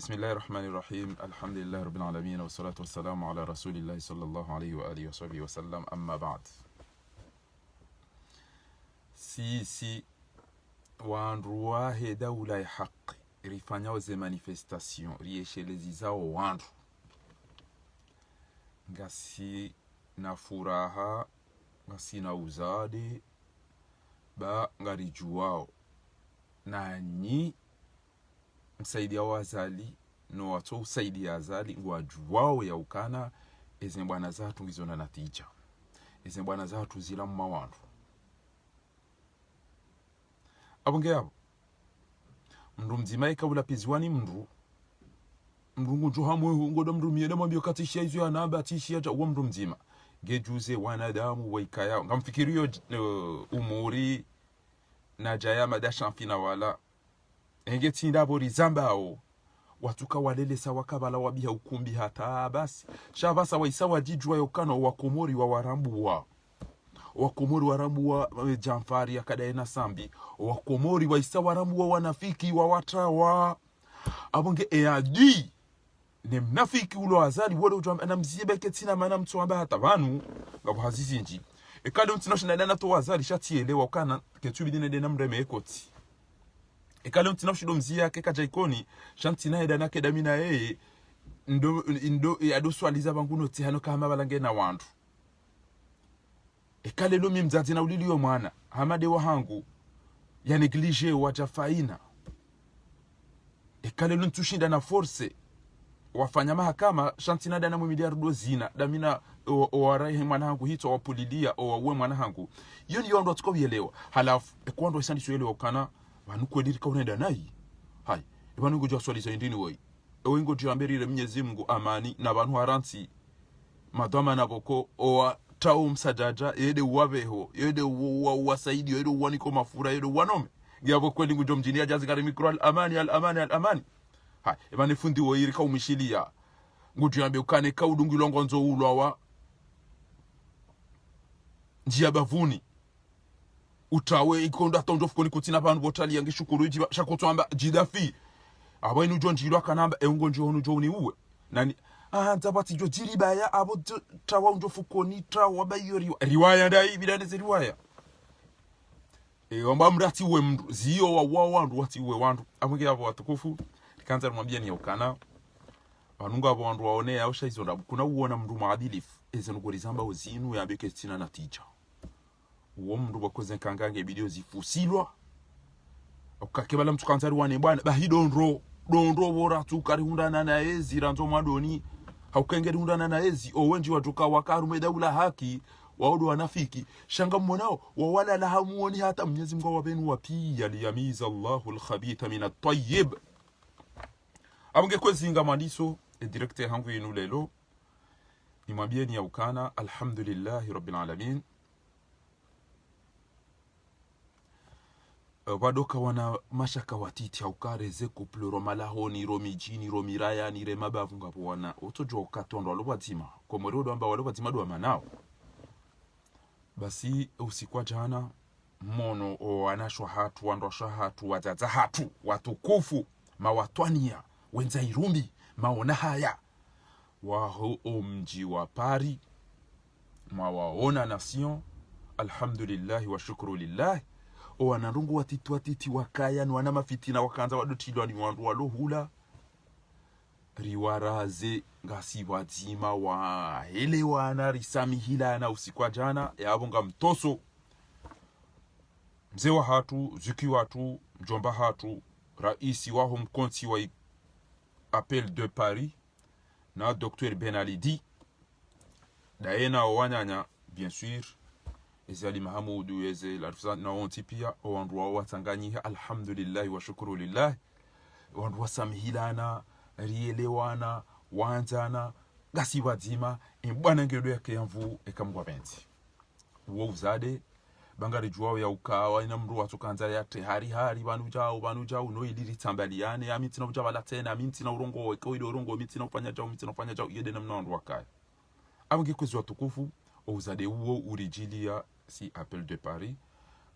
بسم الله الرحمن الرحيم الحمد لله رب العالمين والصلاة والسلام على رسول الله صلى الله عليه وآله وصحبه وسلم أما بعد. Si wandu wahe daula ya haki rifanyao ze manifestation rieshelezi zao wandu ngasi na furaha ngasi na uzade ba ngarijuwao na nyi msaidia wazali no watu usaidia azali wajuwao ya ukana eze bwana zatu ngizona natija eze bwana zatu zila mmawandu abonge abo mndu mzima ikabula pizwani mndu ngujo hamwe ngodo mndu miene mwambio katishia hizo anamba atishia ja mndu mzima gejuze wanadamu waikaya ngamfikirio umuri na jaya madasha fina wala engetinda bori zambao watuka walele sawa kabala wabiha ukumbi hata basi shavasa waisawa jijwa yokano wakomori wa warambu wakomori warambu wa Jamfari akadaena sambi wakomori waisawa warambu wa wanafiki wa watawa abonge eadi ne mnafiki ulo azali wole ujwa na mzibeke tina mana mtu amba hata banu ngabo hazizinji ekale mtinoshina dana to azali shatielewa kana ketubidine dena mreme ekoti ekale mtinoshino mzia ke kajaikoni shantina edana kedamina yeye ndo adoswaliza banguno tihano kama balange na wandu ekale lomi mzazi na uliliyo mwana hamade wahangu ya neglige wajafaina ekale luntushinda na force wafanya mahakama shantina dana miliardo zina damina oarahe mwanangu hito wapulilia owawe mwanangu yoni yondo tukobielewa halafu ekwando isandi soelewa kana banuko dirika unaenda nai hai banuko jwa swali za ndini woi ewengo jiamberire Mwenyezi Mungu amani na bantu haranti madama na boko owa tao msajaja yede wabeho yede wasaidi yede waniko mafura yede wanome ngiyabo kweli ngujo mjini ajazi kare mikro al-amani hai ebane fundi wo yirika umishilia ngujo yambe ukane kaudungu longonzo ulwa njia bavuni utawe ikonda tonjo fukoni kutina bantu botali yange shukuru jiba shakotwamba jidafi abo inu jonjirwa kanamba eungo njo ni uwe nani nzabati jo jiribaya abo tawa njo fukoni tawa bayori riwaya ndai bidane riwaya omba mrati we mndu zio wa wandu wati we wandu amwege abo watukufu kanza mwambia ni ukana banunga abo wandu waone ya usha ndabu kuna uona mndu maadilifu ezenugolizamba uzinu yabeke tina na teacher uwo mndu bakoze kangange video zifusilwa okakebala mtukanzari wane bwana bahidonro bora tukari hundana na ezi ranzo madoni haukengeri hundana na ezi owenji watuka wakaru medaula haki waodo wanafiki shanga mmonao wawala la hamuoni hata Mwenyezi Mungu wabenu wapi yaliyamiza Allahu al-khabitha min at-tayyib abonge kwezinga mandiso directeur hangu yinu lelo nimwambie ni ukana alhamdulillahi rabbil alamin wadoka wana mashaka watiti aukareze couple romalahoni romijini romiraya ni remabavu ngapo wana otojo katondo alobatima komoredo amba walobatima do manao basi usikwa jana mono wanashwa hatu wandosha hatu wazaza hatu watukufu mawatwania wenza irumbi maona haya waho omji wa Paris mawaona nation alhamdulillah wa shukru lillah wanarungu watiti wakaya ni wana mafitina wakanza wadotilwa ni wandu walohula riwaraze ngasi wazima wa hele wana risamihila na usikwa jana ya abonga mtoso mzee wa hatu zuki watu mjomba hatu raisi waho mkonti wa Appel de Paris na Dr Ben Alidi daena wanyanya bien sûr ezali Mahamudu eze la na onti pia wandu wa watanganyiha alhamdulillah wa shukuru lillah wandu wasamihilana rielewana wanzana gasi wazima bwana ngedo yake yamvu ekamgwa benti uwo uzade bangari juwao ya ukawa ina mru watukanza ya hari banu jao no iliri tambaliane ya mitina ujabala tena mitina urongo weko ile urongo mitina ufanya jao yede na mnandu wakaya abonge kwezi watukufu uzade uwo urijilia si Appel de Paris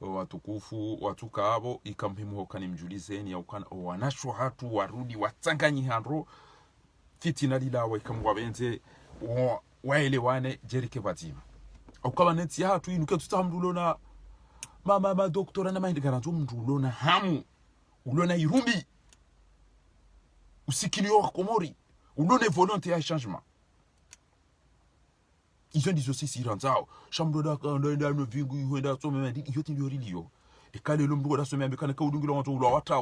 watukufu watuka abo ikampimu hokani mjulizeni ya ukana wanasho hatu warudi watanganyi handro fitina lilawa ikamwa benze waelewane jerike bazima ukaba neti ya hatu inuke tutamdulona mama doktora na mahindi garanto mdulona hamu ulona irumbi usikilio komori ulona volonté ya changement. Ils ont dit aussi si ranzao chambre da no vingu yuenda so meme ndi yoti ndio rilio e kale lo mdugo da so meme kana ka udungilo watu ulo wata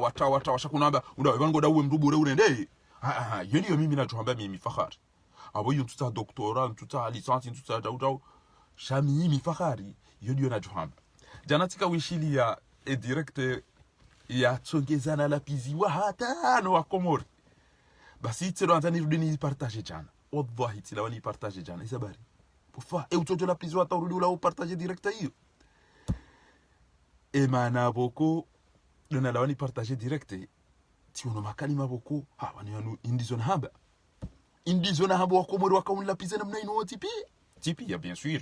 washakunamba unda bango da uwe mdubo urende yoni yo mimi na johamba mimi fakhari abo yo tuta doctorat tuta licence tuta dauda shami mi fakhari yoni yo na johamba jana tika wishili ya e directeur ya tsongezana la piziwa hata no akomori basi tselo antani rudini partage jana wallahi tilawani partage jana isabari pofa e utoto la prison atarudi ula partager direct hiyo e mana boko dona lawani partager direct ti ono makali maboko ha wani yanu indizona hamba wakomori wakaunla pizana mna ino tipi ya bien sûr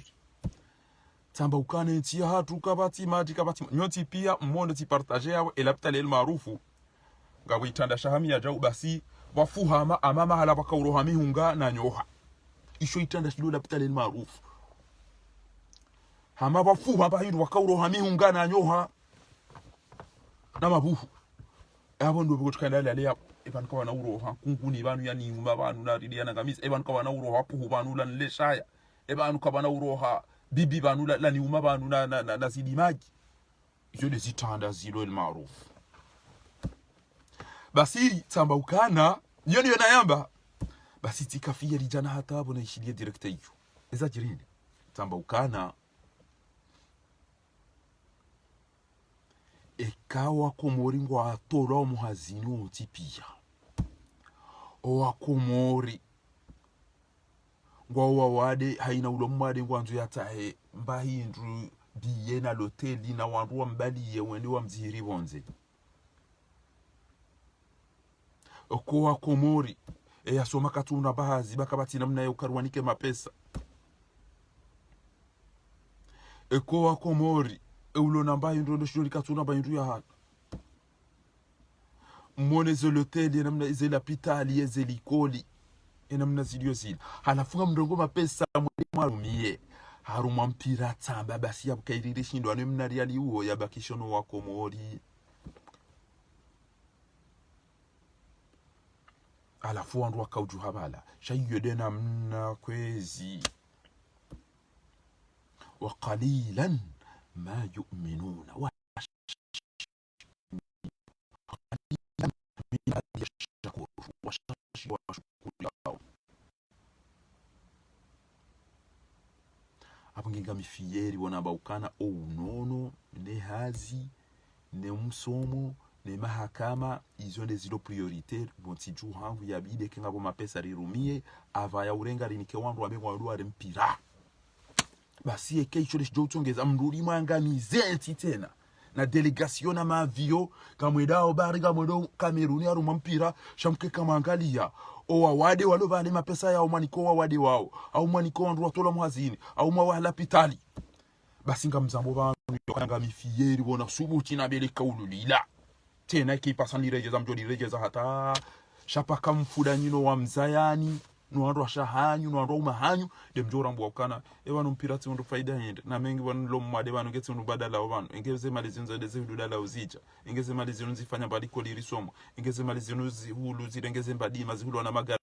tamba ukane ti hatu kabati nyoti pia mmondo ti partager yao elapta lel maarufu ngabo itanda shahami ya jau basi wafuhama amama hala bakaurohami hunga na nyoha isho itanda shilo lapta lel maarufu hama wafuha ba hindo wakaurohami hunga na nyoha na mabuhu abo ndo biko tukanda lale ya eban kwa na uroha kunkuni banu ya niuma banu na ridia na kamisa eban kwa na uroha puhu banu la nleshaya eban kwa na uroha bibi banu la niuma banu na zidimaji isho desitanda zilo el maarufu basi tamba ukana yoni yona yamba basi tikafia lijana hata abo na ishilie direkta hiyo eza jirinde tamba ukana ekawa komori ngo atora omuhazini otipia owa komori ngo wawade haina ulo mwade ngo anzu yatahe mbahindru biye na loteli na wandu wa mbali ye wende wa mzihiri bonze okowa komori yasoma katuna bahazi bakabati namna ukarwanike mapesa ekowa komori ulo namba ndo shori katuna ba ndu ya ha mone zoloteli namna izela pitali yezelikoli namna zidio zile halafunga mndongo mapesa mwalumie haruma mpira tamba basi yabukairire shindo ane mnari ali uo yabakishono wa komori alafu wandu wakauju habala shayode mna kwezi wa qalilan ma yu'minuna wa apunginga mifieri wana baukana o unono ne hazi ne msomo ne mahakama izo ndezilo prioritaire bontiju hangu yabide kenga bo mapesa rirumie ava ya urenga rinike wandu wame kwa mpira basi ekeicho lesho utongeza mrudi mwangamize tena na delegation na mavio kamwedao bariga mwedo Kameruni aruma mpira shamke kama angalia o wawade walo vale mapesa ya umaniko wawade wao au maniko wandu watola mwazini au mwahala pitali basi ngamzambo banu yokanga mifieri bona subuti na bele kaululila tena ikipasa nirejeza mjodi rejeza hata shapaka mfuda nyino wa mzayani nuandu ashahanyu nuandu umahanyu demjora mbwakana ebanu mpirati ndo faida hende na mengi banu lo mwade banu ngetse ndo badala wabanu ingeze malizinzo deze hudala uzija ingeze malizinzo zifanya baliko lirisoma ingeze malizinzo zihulu zirengeze mbadima zihulu na magari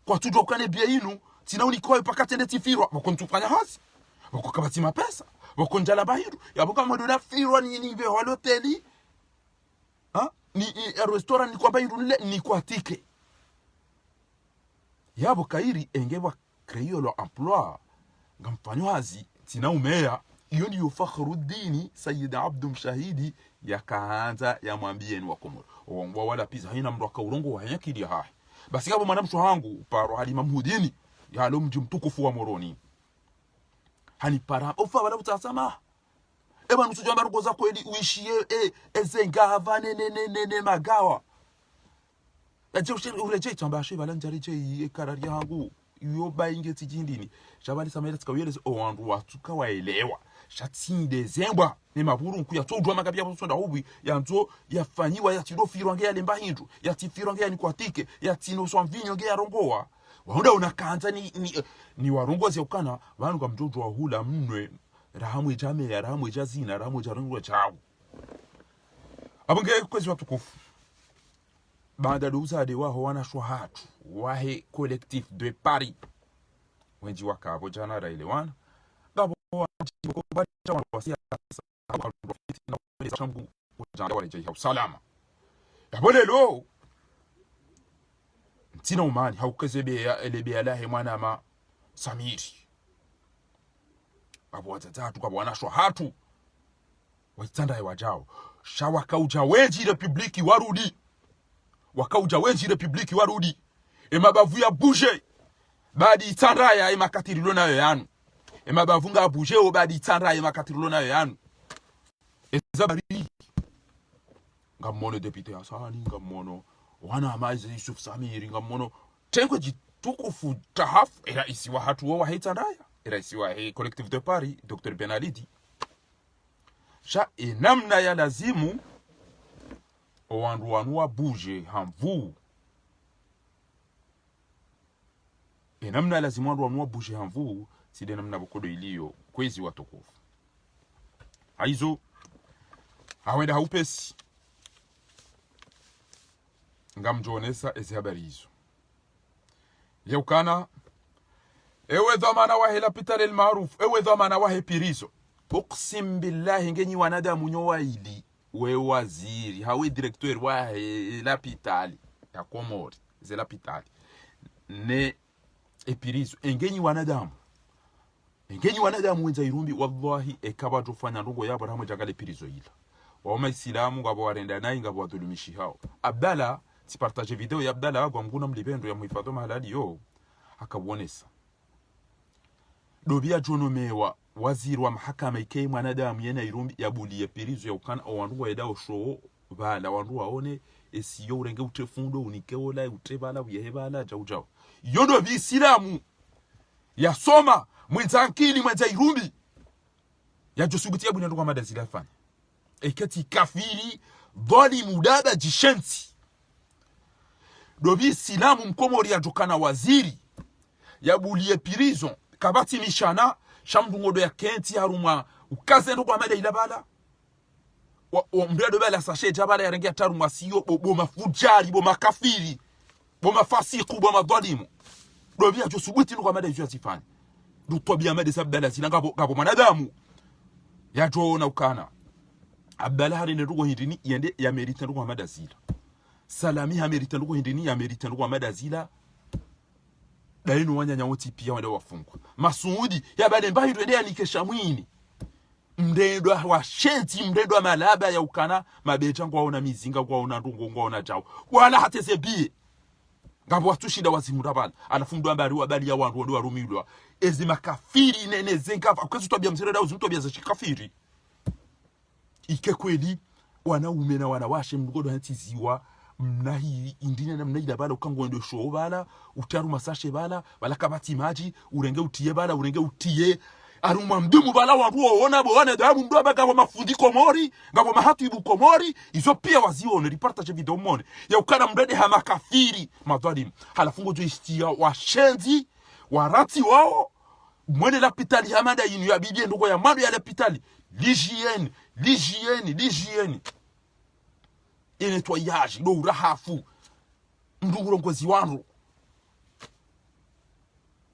kwa tujo kane bia inu tina ulikoi pakatende tifirwa wakontukanya hasi wakokabati mapesa wakonjala bahiru yabuka mwadola firwa ni ve holoteli ni restaurant ni kwa bahiru ni kwa tike yabo kairi engewa créer leur emploi ngampanyo hazi tina umea iyo ni Fakhruddin Sayyid Abdul Shahidi yakaanza yamwambieni wakomoro wala pizza haina mndu akaurongo wanyakili hahi basi ngabo mwanamsho hangu paro Halima Mhudini ya lo mji mtukufu wa Moroni hani para ofa wala utasama eba nusujwa marugo za kweli uishie ezengava ne magawa aje ushiri ureje tambashe balanja reje karari yangu yo bainge tijindini shabali samela tikaweleze owandu watuka waelewa shatinde zembwa ne maburu nkuya todwa makabya busonda hubi yanzo yafanyiwa yatirofirwa nge yalemba hindu yatifirwa nge yanikwatike yatino swamvinyo nge yarongoa waunda unakanza ni warongozi ukana vanhu kamjojo wa hula mnwe rahamwe jame ya rahamwe jazina rahamwe jarungwa chao abonge kwezi watukufu baada douzade waho wanashwa hatu wahe collectif de Paris wenji wakabo jana raelewana gabo wanjiko bacha wasia na chambu janda wale jai salama yabolelo tina umani haukazebe ya elebe alahe mwana ma Samiri babo watatu kwa wanashwa hatu waitanda ya wajao shawakauja wenji republiki warudi wakauja wenji republiki warudi emabavu ya bouger badi itandaya emakatirilo nayo yanu emabavu nga bouger o badi itandaya emakatirilo nayo yanu ezabari ngamono deputy Hasani ngamono wana amazi Yusuf Samiri ngamono tenkwe jitukufu tahaf era isiwa hatu wa haitandaya era isiwa collectif de Paris Dr Benalidi sha namna ya lazimu owandu wanu wa bouger hamvu namna lazimu wandu wanu wa bouger hamvu side namna bokodo iliyo kwezi watukufu haizo hawenda haupesi ngamjonesa ezi habari hizo yeukana ewe dhamana wahe lapitale almaruf ewe dhamana wahe pirizo uqsim billahi ngenyi wanadamu nyowaili we waziri hawe directeur wa lapitali ya Komori ze lapitali ne epirizo engenyi wanadamu wenza irumbi wallahi ekabajo fanya ndogo yabo hamwe jagale pirizo ila wa islamu ngabo warenda nayi ngabo wadhulumishi hao Abdalla si partage video ya Abdalla kwa mguna mlibendo ya muhifadho mahalali yo akabonesa dobia jono mewa waziri wa mahakama ikei mwanadamu yena irumbi ya buli ya pirizo ya ukana owandu wa edao shoo bala wandu waone esiyo urenge utefundo unikeola utebala uyehebala jau yondo bisilamu ya soma mwenza nkili mwenza irumbi ya josugutia bunyandu kwa madazili afanya ekati kafiri dhali mudada jishensi dobi silamu mkomori ya jokana waziri ya buli ya pirizo kabati mishana shamdungodo ya kenti haruma ukaze ndo kwa mada ilabala mbrado bala sashe jabala ya rengi ya taruma siyo boma fujari boma kafiri boma fasiku boma dhalimu dobi ya josuguti ndo kwa mada izo sifani dutobi ya mada sabdala zila ngabo manadamu ya joona ukana Abdalla hari ndugo hindini yende ya merita ndugo mada zila Salami ha merita ndugo hindini ya merita ndugo mada zila dainu wanya nyawoti pia wende wafungwa Masuudi ya bade mbahi tuende ya nikesha mwini mdendwa wa shenti mdendwa malaba ya ukana mabeja ngwa ona mizinga ngwa ona ndungo ngwa ona jao wala hateze biye ngabo watushida wazimurabala alafundwa ambari wabali ya wandu warumilwa ezi makafiri nene zenga kwezi tobia mzireda uzimtobia za kafiri ike kweli wanaume na wanawashe mgodo hantiziwa mnahi indine na mnahi bala ukangwendo show bala utaru masashe bala kabati maji urenge utiye bala urenge utiye aruma mdumu bala wanduo ona bwana damu mdo baga wa mafundi Komori ngabo mahatu ibu Komori izo pia wazione reportage video mone ya ukana mrede ha makafiri madhalim halafungo jo istia washenzi warati wao mwene lapitali hamada yinu ya bibie ndugo ya madu ya lapitali l'hygiène et nettoyage do urahafu nduguro ngozi wanru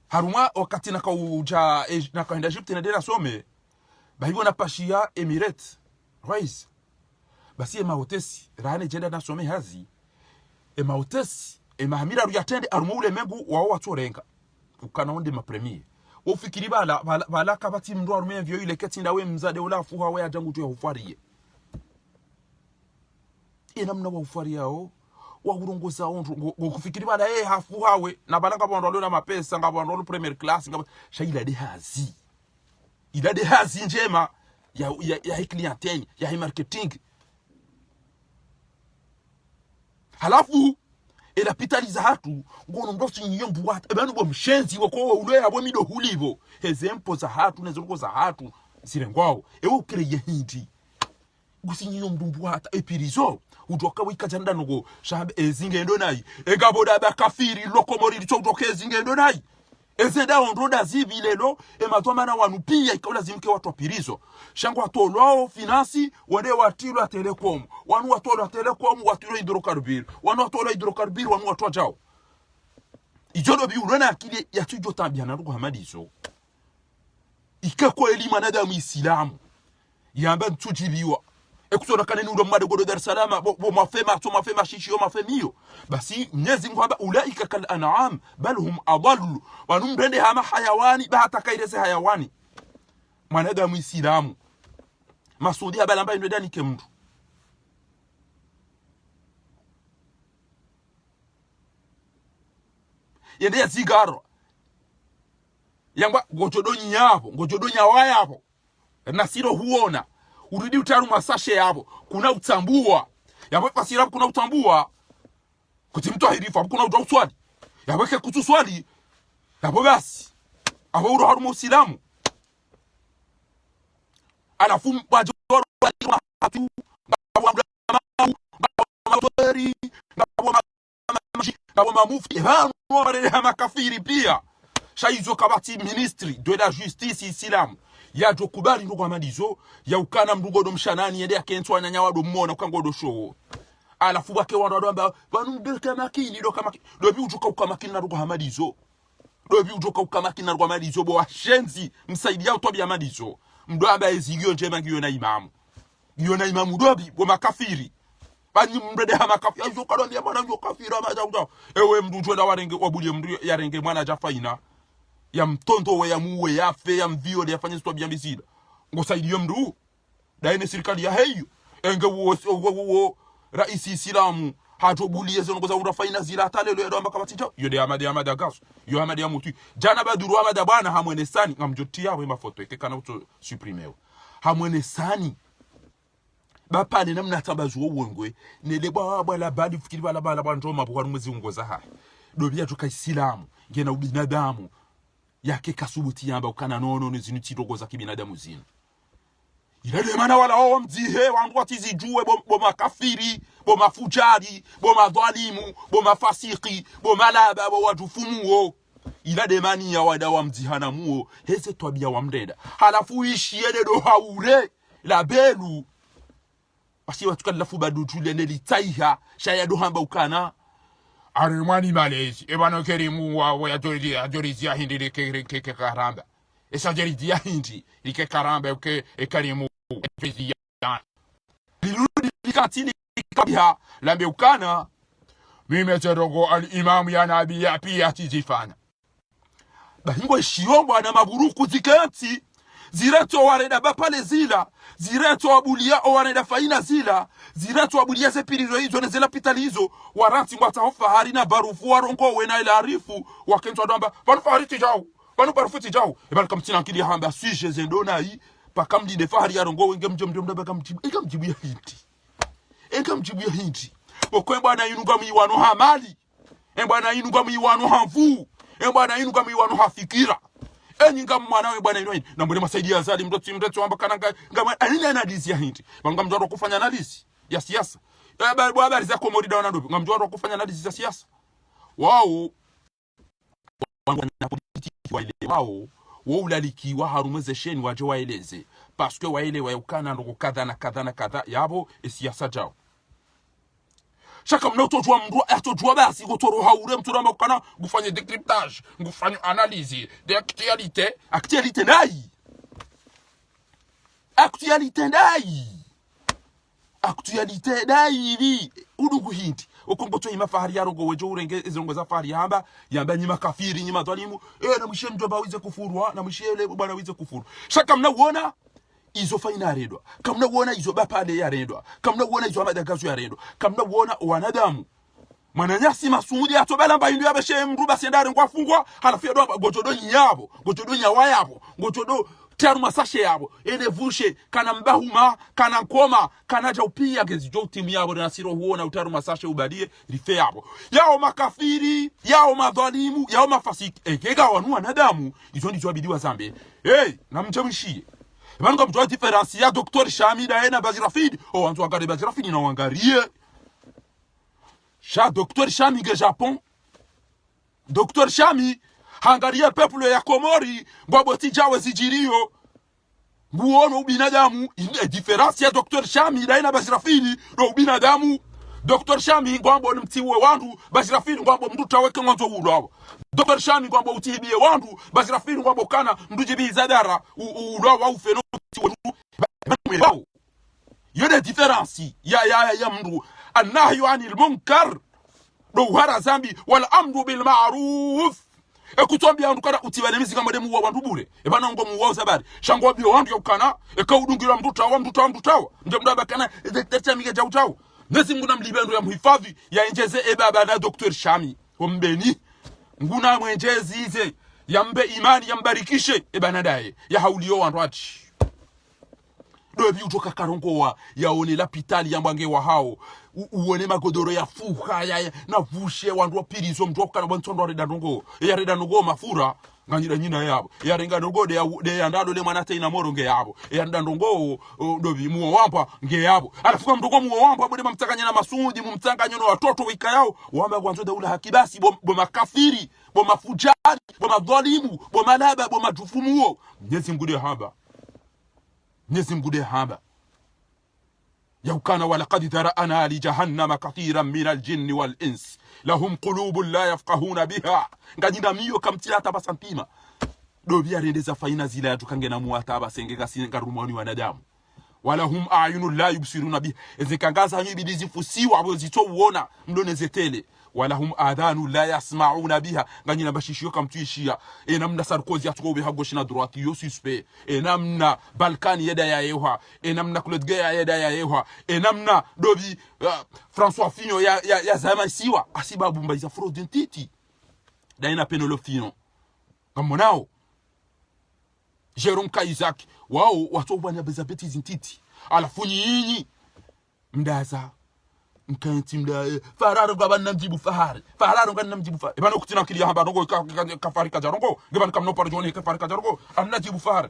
haruma wakati nakauja nakaenda Egypt na dela some bahibo na pashia Emirates rais basi ema hotesi rane jenda na some hazi ema hotesi ema hamira ruyatende aruma ule mengu wao watorenga ukana onde ma premier ufikiri bala kabati mndo arume vyo ile ketinda we mzade ulafu hawe ajangu tu ya ufariye ina mna wa ufari yao wa urongoza ondu ngokufikiri bana hafu hawe na bana ngabondolo na mapesa ngabondolo premier class shaila de hazi ila de hazi njema ya clientele ya marketing. Halafu elapitaliza hatu ngono ndosi nyombu watu ebanu bo mshenzi wako ule abo mido hulivo hezempo za hatu nezongo za hatu sirengwao ewo ukireye hindi gusinyo mdumbu hata epirizo udoka wika janda nogo shabe ezingendo nayi egaboda ba kafiri lokomori lichodoka ezingendo nayi ezeda onroda zibilelo ematoma na wanupia ikaula zimke watu apirizo shangu atolwao finance wade watilo telecom wanu watolo telecom watilo hidrocarbure wanu watolo hidrocarbure wanu watu jao ijodo bi urona akili ya tujo tabia na rugo hamadizo ikako elima na damu isilamu yamba tujibiwa ekusoda kaneni ndo mwade godo Dar es Salaam bo mafema shishi yo mafemio basi Mwenyezi Mungu haba ulaika kal an'am bal hum adallu wanumrende hama hayawani bahata kairese hayawani mwanadamu Islamu masudi haba lamba ndo dani ke mtu yende ya zigaro yangwa ngojodonya hapo ngojodonya waya hapo na siro huona urudi utaru masashe yabo kuna utambua yabo pasira kuna utambua kuti mtu ahirifa kuna utawswali yabo ke kutuswali yabo basi abo uro harumu Islamu alafu bajo hatu ngabo mufti hano hama kafiri pia shaizo kabati ministry de la justice Islamu ya jokubali ndugu amadizo ya ukana mdugo do mshanani yende akentwa na nyawa do mmona ukangodo show alafu bake wando amba banu ndeka makini do kama do bi ujuka ukamakini na ndugu amadizo do bi ujuka ukamakini na ndugu amadizo bo washenzi msaidia utobi amadizo mdo amba ezigio njema ngiyo na imamu dobi bo makafiri bani mbrede ha makafiri ayo kalondia bana yo kafiri amaja ewe mdu jwenda warenge wabulie mdu ya renge mwana jafaina ya mtonto we ya muwe ya fe ya mvio de yafanye sitwa biambizida ngosaidiyo mdu daine serikali ya heyo enge wo raisi Islamu hatobulie zono ngoza urafaina zila talelo ya amba kabatija yo de amade gaso yo amade amutu jana baduru amade bana hamwene sani ngamjotia we mafoto ekekana uto supprimer hamwene sani bapane namna tabazo wongwe nele bwa la badi fikiri bala banjoma bwa rumezi ngoza ha dobia tuka Islamu ngena ubinadamu yake kasubuti yamba ukana nono nizinutiro za kibinadamu zino ilade mana wala o mzihe wangu atizijue bo makafiri bo mafujari bo madhalimu bo mafasiki bo malaba bo watufumuo ilade mani ya wada wa mzihana muo heze twabia wa mdeda halafu ishi yede do haure la belu basi watukalafu badu tulene litaiha shaya do hamba ukana arimani malezi ebano kerimu wa ajorizi ya hindi like karamba esa jerizi ya hindi like karamba ke ekarimu efezi ya lirudi likatini kabia lambe ukana mime terogo al-imam ya nabi ya pia tizifana bahingo shiyombo na maburuku zikanti zireto wareda bapale zila zireto abulia owareda faina zila zireto abulia sepirizo hizo nezela pitalizo waranti ngwata hofa harina barufu warongo wena ila arifu wakentwa doamba banu fariti jao banu barufuti jao ebal kamtina kili hamba suije zendona yi pakamdi de fahari yarongo wenge mjomda bakamjibu ekamjibu ya hindi bokwe bwana yinuga miwano hamali bwana yinuga miwano havu bwana yinuga miwano hafikira enyinga mwana we bwana inoini na mbele masaidia azali mtoto amba kana ngama anina analizi ya hindi banga mjoro kufanya analizi ya siasa habari za komorida wana ndobi ngamjoro kufanya analizi za siasa wao wana politiki wao ulalikiwa harumeze sheni waje waeleze parce que waelewa ukana ndo kadha na kadha yabo siasa jao shaka mnaotojwa mndu atojwa basi gotoro haure mturamba kana gufanye décryptage ngufanye analyse de actualité dai bi udugu hindi okomboto yima fahari yarogo wejo urenge izongo za fahari yamba nyima kafiri nyima dhalimu na mshe mtu bawize kufurwa na mshe bwana wize kufuru shaka mnaona izo faina redwa kamna wona izo bapale ya redwa kamna wona izo amadagazo ya redwa kamna wona wanadamu Mwananyasi masudi atobela mbayindu yabeshe mru basendare ngwa fungwa halafu ya doba gochodo nyabo gochodo nyawa yabo gochodo teru masashe yabo ene vushe kana mbahuma kana nkoma kana jaupia gezi jo timu yabo na siro huona utaru masashe ubadie rife yabo yao makafiri yao madhalimu yao mafasiki ekega wanu wanadamu izo ndizo abidiwa zambe na mchemshie bango mtoa difference ya Dr. Shami da ena Bazirafid o wantu wangare Bazirafid na wangarie Sha Dr. Shami ge Japon. Dr. Shami hangaria peuple ya Komori mbabo tijawe zijirio. Buono ubinadamu difference ya Dr. Shami da ina Bazirafili no ubinadamu. Dr. Shami ngwambo mtiwe wandu Bazirafili ngwambo mduta weke mwanzo udawo. Dr. Shami ngwambo utibie wandu Bazirafili ngwambo kana mdujibi zadara udawo au feno tiwe ndu. Yode difference ya mdu النهي عن المنكر دوhara zambi wala amru bil ma'ruf ekutombia andu kana utibanemizi kama demu wa bandu bure ebana ngo muwa zabari shango bio wandu yakana ekaudungira mdutawa nje mdaba kana detector mige jautawa nesi nguna mlibendo ya muhifadhi ya enjeze ebaba na Dr. Shami ombeni nguna mwenjezi ize yambe imani yambarikishe ebana daye ya haulio wandu ati dobi utoka karongo yaone lapitali yambwange wa hao uone magodoro ya fuha ya na vushe wandu wa pirizo mtoka na bontondo reda ndongo mafura nganyira nyina yabo ya renga ndongo de andado le mwanate ina moronge yabo ya ndongo dobi muo wampa nge yabo alafuka mdogo muo wampa bode mamtakanya na masundi mumtakanya no watoto wika yao wamba kwanzo daula hakibasi bo makafiri bo mafujari bo madhalimu bo malaba bo matufumuo Mwenyezi mgude haba يوكان ولقد ذرأنا لجهنم كثيرا من الجن والإنس لهم قلوب لا يفقهون بها ngajina miyo kamtilata basantima dobia rendeza faina zila tukangena muata basengeka singarumoni wanadamu wala hum ayunul la yubsiruna biha ezikangaza nyibidizi fusiwa abo zitouona mdonezetele wala hum adhanu la yasma'una biha nganyina bashishio kamtuishia namna Sarkozy atukobe hagoshina droite yo suspect namna Balkani yeda ya yeha namna Claude yeda ya yeha namna dobi François Fillon ya zama siwa asibabu mbaiza fraude ntiti daina Penelo Fillon kamonao Jerome Kaisak wao watu wana bezabeti ntiti alafu nyinyi mdaza nkanti mda fararo gabanna mjibu fahari fararo ganna mjibu fahari ebana kutina kili hamba ndongo kafari kajarongo ngebana kamno par joni kafari kajarongo amna jibu fahari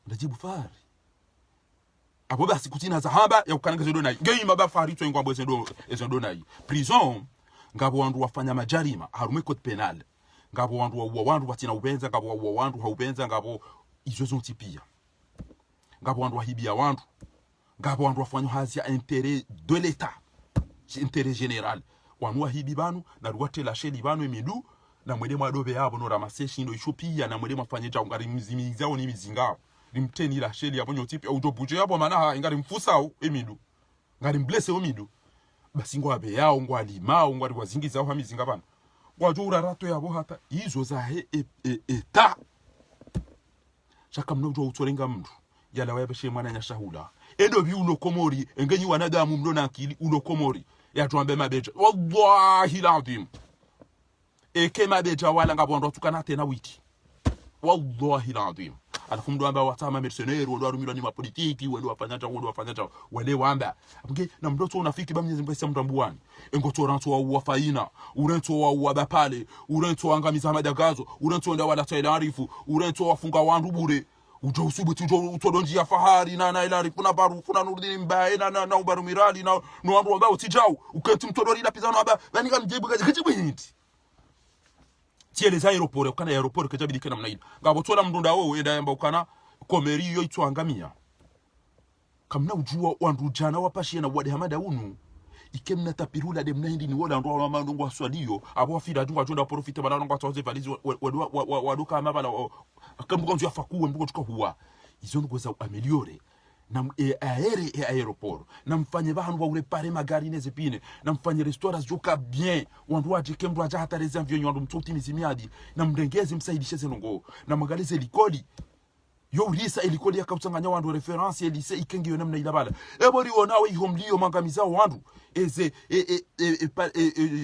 ndajibu fahari abo basi kutina zahamba ya ukananga zedo nayi ngeyi maba fahari to ngwambo ezo nayi prison ngabo wandu wafanya majarima harume code penal ngabo wandu wandu watina ubenza ngabo wandu haubenza ngabo izo zontipia ngabo wandu wahibia wandu ngabo wandu wafanya hazi ya intérêt de l'état intérêt général wanu wahibi banu na ruwate la sheli banu emidu na mwede mwadobe yabo no ramaseshi ndo ishopia na mwede mafanya cha ngari mizimizao ni mizingao limteni la sheli yabo nyotipi au dobuje yabo manaha ngari mfusao emidu ngari mblese omidu basi ngwabe yao ngwalimao ngwari wazingiza au hamizinga bana wajura rato yabo hata izo za eta chaka mnojwa utorenga mdu yala wabeshe mwana nyashahula endo bi uno komori engenyi wanadamu mdona akili uno komori ya tuambe mabeja wallahi lazim eke mabeja wala ngabondo tukana tena wiki wallahi lazim alafu mdo amba watama mercenaire wado arumira ni mapolitiki wado wafanya wale wamba abge na mdo to unafiki ba Mwenyezi Mungu mtambuani engoto ranto wa faina urento wa bapale urento angamiza madagazo urento nda wala taarifu urento wafunga wandu bure ujo usubuti utodonji ya fahari na ilari kuna baru kuna nurdini mbae na ubaru mirali na wandu ambao tijau ukati mtodori la pizano aba bani kamjibu kajibu hinti tieleza aeroport ukana aeroport kajabidi kana mnaida ngabo tola mndunda wo eda yamba ukana komeri yo itwangamia kamna ujua wandu jana wapashie na wade hamada unu ikemna tapirula de mnahindi ni wola ndo wa mandongo aswaliyo abo afida tunga tunda profite bana ngo atoze valizi waduka mabala akambuka nzu yafakuwe mbuko tuko huwa izo ngo za ameliore na aéroport na mfanye bantu wa urepare magari nezipine na mfanye restaurants joka bien wandu waje kemdu aja hata reserve yo wandu mtoti mizimiadi na mrengeze msaidishe zenongo na mwangalize likoli yo risa ilikoli yakautsanganya wandu reference elise ikengiyo namna ilabala ebori wonawe ihomliyo mangamiza wandu eze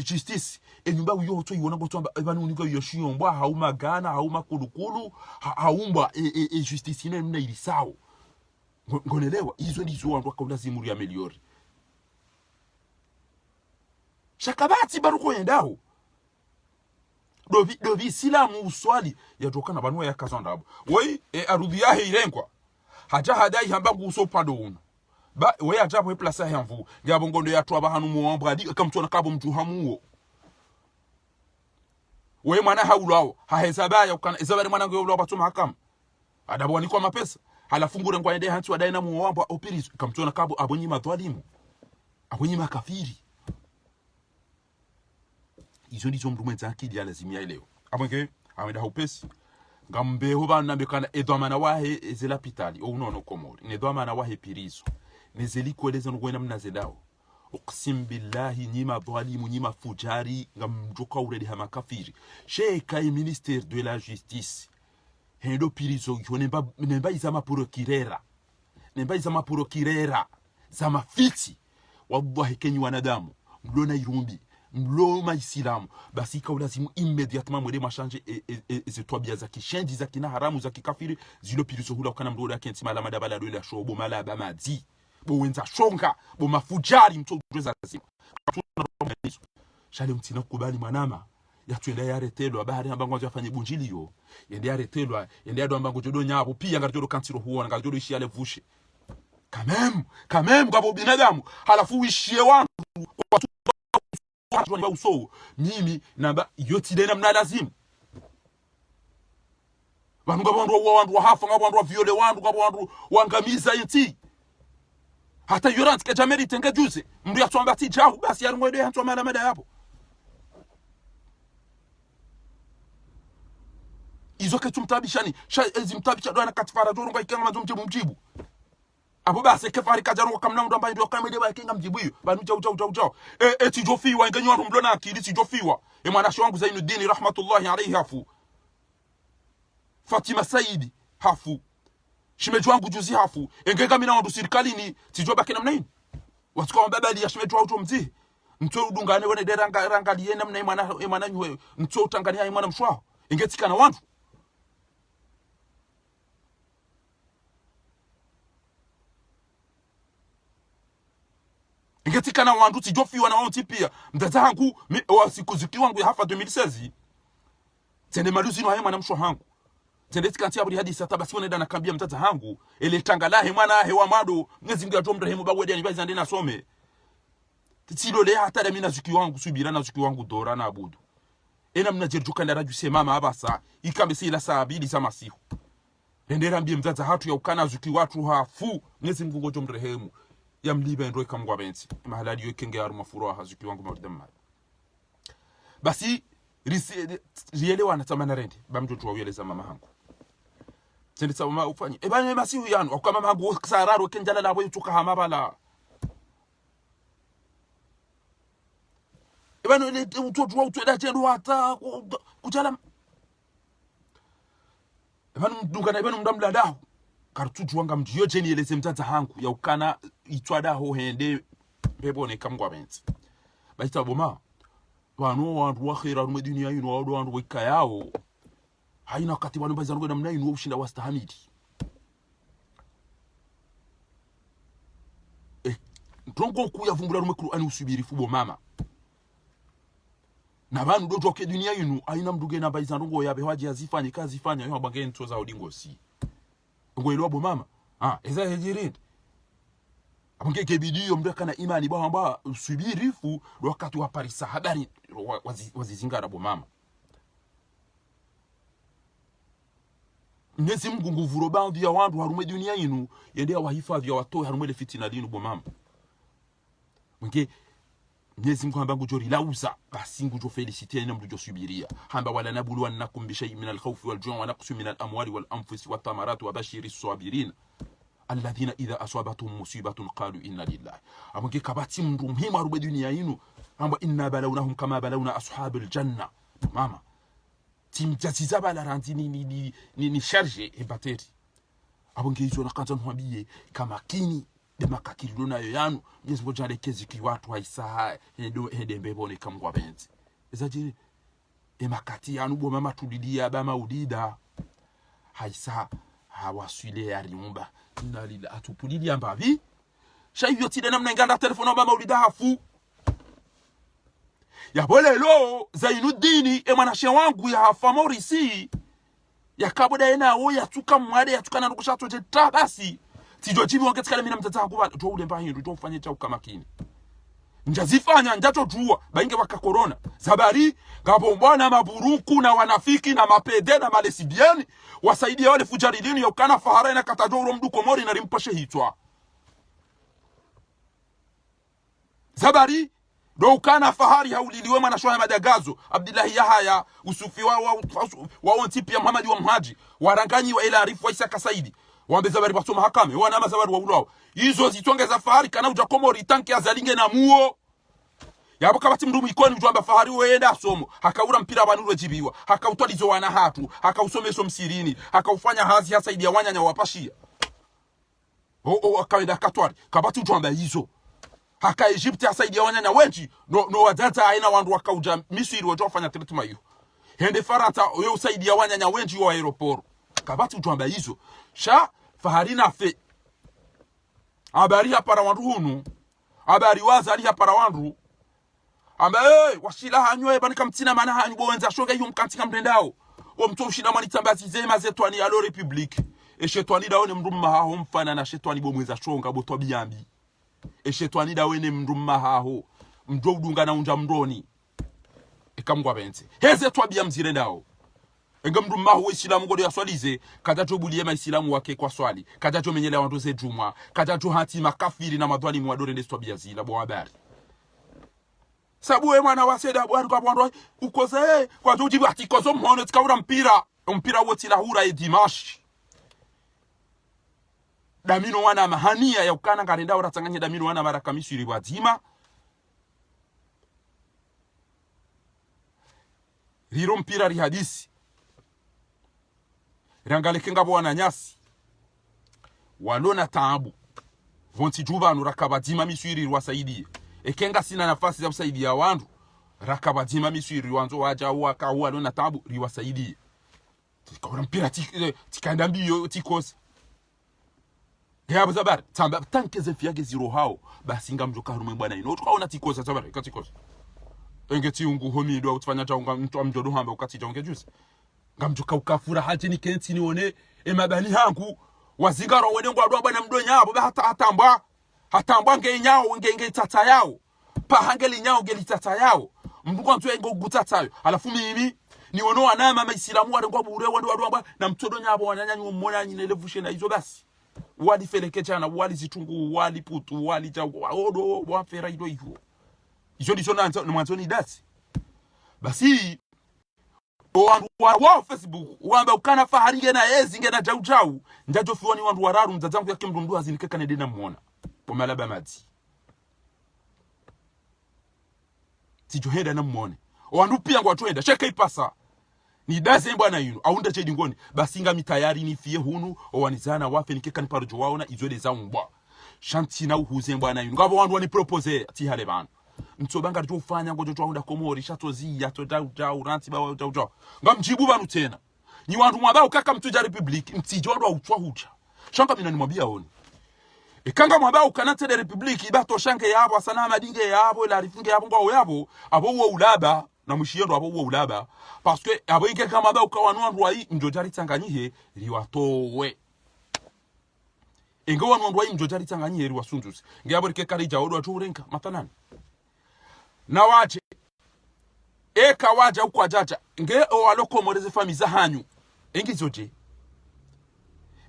justice enyumba uyo to yona gotwamba ebanu uniga yoshiyombwa hauma gana hauma kulukulu haumba justice ine namna ilisawo ngonelewa izo ndizo wandu akaula zimuri ya meliori shakabati baruko yendao dobi silamu uswali yatokana banwa ya kazandabo wei arudhi yahe irenkwa haja hadai hamba guso pado uno ba wei ajabu place ya mvu ngabo ngondo ya twa bahanu muomba adi kamtona kabo mtu hamuo wei mwana haulao hahesaba ya ukana ezabari mwana ngo batuma hakam adabo ni kwa mapesa halafungure ngwa ende hantu adai na muomba opirizo kamtona kabo abonyi madwalimu abonyi makafiri izo ndizo mrumenza akili ya lazimia leo abonge amenda hopesi ngambe hoba nambekana edwamana wahe ezelapitali ou nono komori nedwamana wahe pirizo nezeli kueleza ngwena mnazedao uqsim billahi nyima dhalimu nyima fujari ngamjoka uredi hama kafiri sheika ministère de la justice hendo pirizo yonemba nemba izama procurera nemba izama procurera zama fiti wallahi kenyi wanadamu mlona irumbi mloma isilamu basi kaulazimu immédiatement mwede mashanje ezetwabia za kishendi za kina haramu za kikafiri zilo pirizo hula ukana mdoda kenti mala madabala dola shobo mala bamazi bo wenza shonga bo mafujari mtozeza lazima shale mtina kubali manama yatuenda yaretelwa bahari ambango afanye bunjiliyo yende yaretelwa yende ado ambango jodo nyabo pia ngarjodo kantiro huona ngarjodo ishi ale vushe quand même kwa binadamu halafu ishie wangu kwa uso mimi namba yoti dena mna lazimu wandu hafa wandu viole wandu wangamiza inti hata yorant ke jameri tenga juze mndu yatwamba ti jahu basi yarumwede yantu mala mada yapo izo ke tumtabishani ezimtabisha dwana katifara doro ngwa ikanga mjibu abo base ke fari kajaro kamna ndo ambaye ndo kamede wa kinga mjibu hiyo banu chao eti jofiwa ingenyo ndo mlona akili si jofiwa mwana wangu Zainuddin rahmatullahi alayhi hafu Fatima Saidi hafu shimeju wangu juzi hafu engega mina wandu serikalini sijoba kena mnaini watiko mbabali ya shimeju auto mzi mto udungane wone deranga liena mna mwana nywe mto utangania mwana mshwao ingetika na wandu ingetika na wandu sijofiwa na wandu pia mtaza hangu wasikuzikiwa wangu ya hafa 2016 tende maluzi no mwana mshwa hangu tende tikantia buri hadisi atabasi wone dana kambia mtaza hangu ele tangalahe mwana hewa mado mwezi ngira to mrehemu bagwedi ani bazi ndena some tilo le hata da mina zuki wangu subira na zuki wangu dora na abudu ena mna jerjuka na raju semama abasa ikambe ila saa 2 za masihu endera mbie mtaza hatu ya ukana zuki watu hafu mwezi mgungo to mrehemu ya mlibe ndo ikamgwa benzi mahalali yo kenge aruma furo hazuki wangu mardama basi riele wana tamana rende bamjoto waweleza mama hangu tende mama ufanye ebanye masihu yanu akwa mama hangu sararo kenjala labo yutuka hamabala ebanye ile utoto wa utweda tendo hata kujala ebanye mdungana ebanye mdamladaho kartutu wanga mdiyo jeni eleze mtata hangu ya ukana itwada ho hende bebone kamgwa benzi baita boma wandu wakhira rume dunia yino wandu wika yao haina wakati wanu bazango na mna yino ushinda wastahamidi ndongo kuyavumbura rume Qur'ani usubiri fubo mama na bantu dojo ke dunia yino haina mduge na bazango yabe waje azifanye kazi fanya yo bange ntoza odingo si ngo ilo abo mama eza hejirid abonge kebidiyo mdaka na imani bamba usubiri fu wakati wa parisa habari wazizingara abo mama Mwenyezi Mungu nguvuro bandi ya wandu harume dunia yinu yendea wahifadhi ya watoe harume le fitina linu bo mama mwenge Mwenyezi Mungu hamba ngujori lauza basi ngujo felicite na mdujo subiria hamba wala nabulu annakum bi shay'in min al-khawfi wal-ju'i wa naqsin min al-amwali wal-anfusi wat-thamarati wa bashiris sabirin alladhina idha asabatuhum musibatun qalu inna lillahi abonge kabati mndu muhimu harume dunia yinu hamba inna balawnahum kama balawna ashabil janna mama timjazizaba la ranti ni charge e bateri abonge hizo nakanza nwambie kama kini de makakililo nayo yanu Mwenyezi Mungu jalekezi ki watu haisaha hedembe bone kamgwa benzi ezajiri makati yanu bo mama tudidia ba maudida haisa hawaswile ya riumba nalila atupulilia mbavi shaiyo tide namna nganda telefono ba maudida hafu ya bole lo Zainuddin mwanashe wangu ya hafamorisi ya kaboda ena o ya tuka mwade ya tuka na nukushato je tabasi tijo jibi wangetika na mina mtata kuba to ule mba hindu to ufanye cha ukamakini njazifanya njato juwa bainge waka corona zabari ngabombwana maburuku na wanafiki na mapede na malesibieni wasaidia wale fujaridini ya ukana fahara na katajoro mduko mori na rimpashe hitwa zabari do ukana fahari hauliliwe mwana shwa madagazo Abdullahi Yahaya usufi wa ontipi ya Muhammad wa Mhaji waranganyi wa ila arifu wa Isaka Saidi wambe zabari bato mahakame wana mazabari wa ulao hizo zitongeza fahari kana uja komori tanki azalinge na muo yabo kabati mndumu ikoni ujwamba fahari wenda somo hakaura mpira banurwe jibiwa hakautwalizo wana hatu hakausomeso msirini hakaufanya hazi hasa idi ya wanyanya wapashia akawenda katwari kabati ujwamba hizo haka Egypt hasa idi ya wanyanya wenji no wadata aina wandu wakauja Misiri wajofanya treatment hiyo hende faranta yo saidi ya wanyanya wenji wa aeroporo kabati ujwamba hizo sha fahari na fe habari hapa para wandu hunu habari waza ali hapa para wandu amba washila hanywe banika mtina mana hanyu bowenza shoga yu mkantika mrendao o mtoshina mani tambazize mazetwani ya lo republique e shetwani daone mrumma haho mfana na shetwani bomweza shonga boto biyambi e shetwani daone mrumma haho mdo udunga na unja mroni e kamgwa benze heze twa biyamzire ndao enga mrumma haho isilamu ngodo ya swalize kadajo buliye ma isilamu wake kwa swali kadajo menyele wandu ze juma kadajo hati makafiri na madwali mwadore ndestwa biyazila bo habari sabuwe mwana waseda bwandu kwa bwandu ukoze kwa tujibu atikozo mhono tikaura mpira wote la hura e Dimash damino wana mahania ya ukana ngarenda uratanganye damino wana marakamisu iri wazima riro mpira ri hadisi rangaleke ngabo wana nyasi walona taabu vonti juba nurakabadima misiri wasaidie ekenga sina nafasi za kusaidia wandu rakabadima misiri wanzo waja wakaua lona taabu riwasaidie tikaura mpira tikanda mbio tikosa yabo zabari tamba tankeze fiage zero hao basi ngamjoka rumwe bwana ino tukaona tikosa zabari katikosa engeti ungu homido utfanya taunga mtu amjodo hamba ukatija ungejusi ngamjoka ukafura haje ni kenti nione emabani hangu wazingaro wene ngwadwa bwana mdonya hapo hatambwa ngenyao ngenge tata yao pahangeli nyao ngeli tata yao mbuko mtu engo gutatayo alafu mimi ni ono anama maisilamu wale ngwa bure wandwa na mtodo nyabo wanyanyanyu mmona nyine levushe na hizo basi wali felekecha na wali zitungu wali putu wali jago odo wa fera ido hiyo hizo ndizo na mwanzo ni dasi basi wa Facebook wamba ukana faharinge na yezi nge na jau ndajo fiwani wandu wararu mzazangu yake mrundu hazinikeka nedena muona omalaba mati tijoheda na muone wandu pia ngwa tuenda sheka ipasa ni daze mbwana yinu aunda chedi ngoni basi nga mitayari ni fie hunu owanizana wafe nikeka niparojo waona izode za mbwa shanti na uhuze mbwana yinu ngabo wandu wani propose ti hale bana mtsobanga rito ufanya ngojo twaunda komori shatozi ya to dau ranti ba dau ngamjibu banu tena ni wandu mwaba ukaka mtuja republic mtijo wandu utwa hucha shanga mina nimwambia oni ekanga mwaba ukanate de republic ibato shange yabo asana madinge yabo la rifunge yabo ngwa yabo abo wo ulaba na mushiyendo abo wo ulaba parce que abo inge kama mwaba ukawanwa wandu wa mjojari tanganyihe riwatowe ingo wandu wa mjojari tanganyihe riwasunzusi ngiyabo rikekari jawodo aturenka matanani na waje eka waja ukwa jaja nge owaloko moreze famiza hanyu engizoje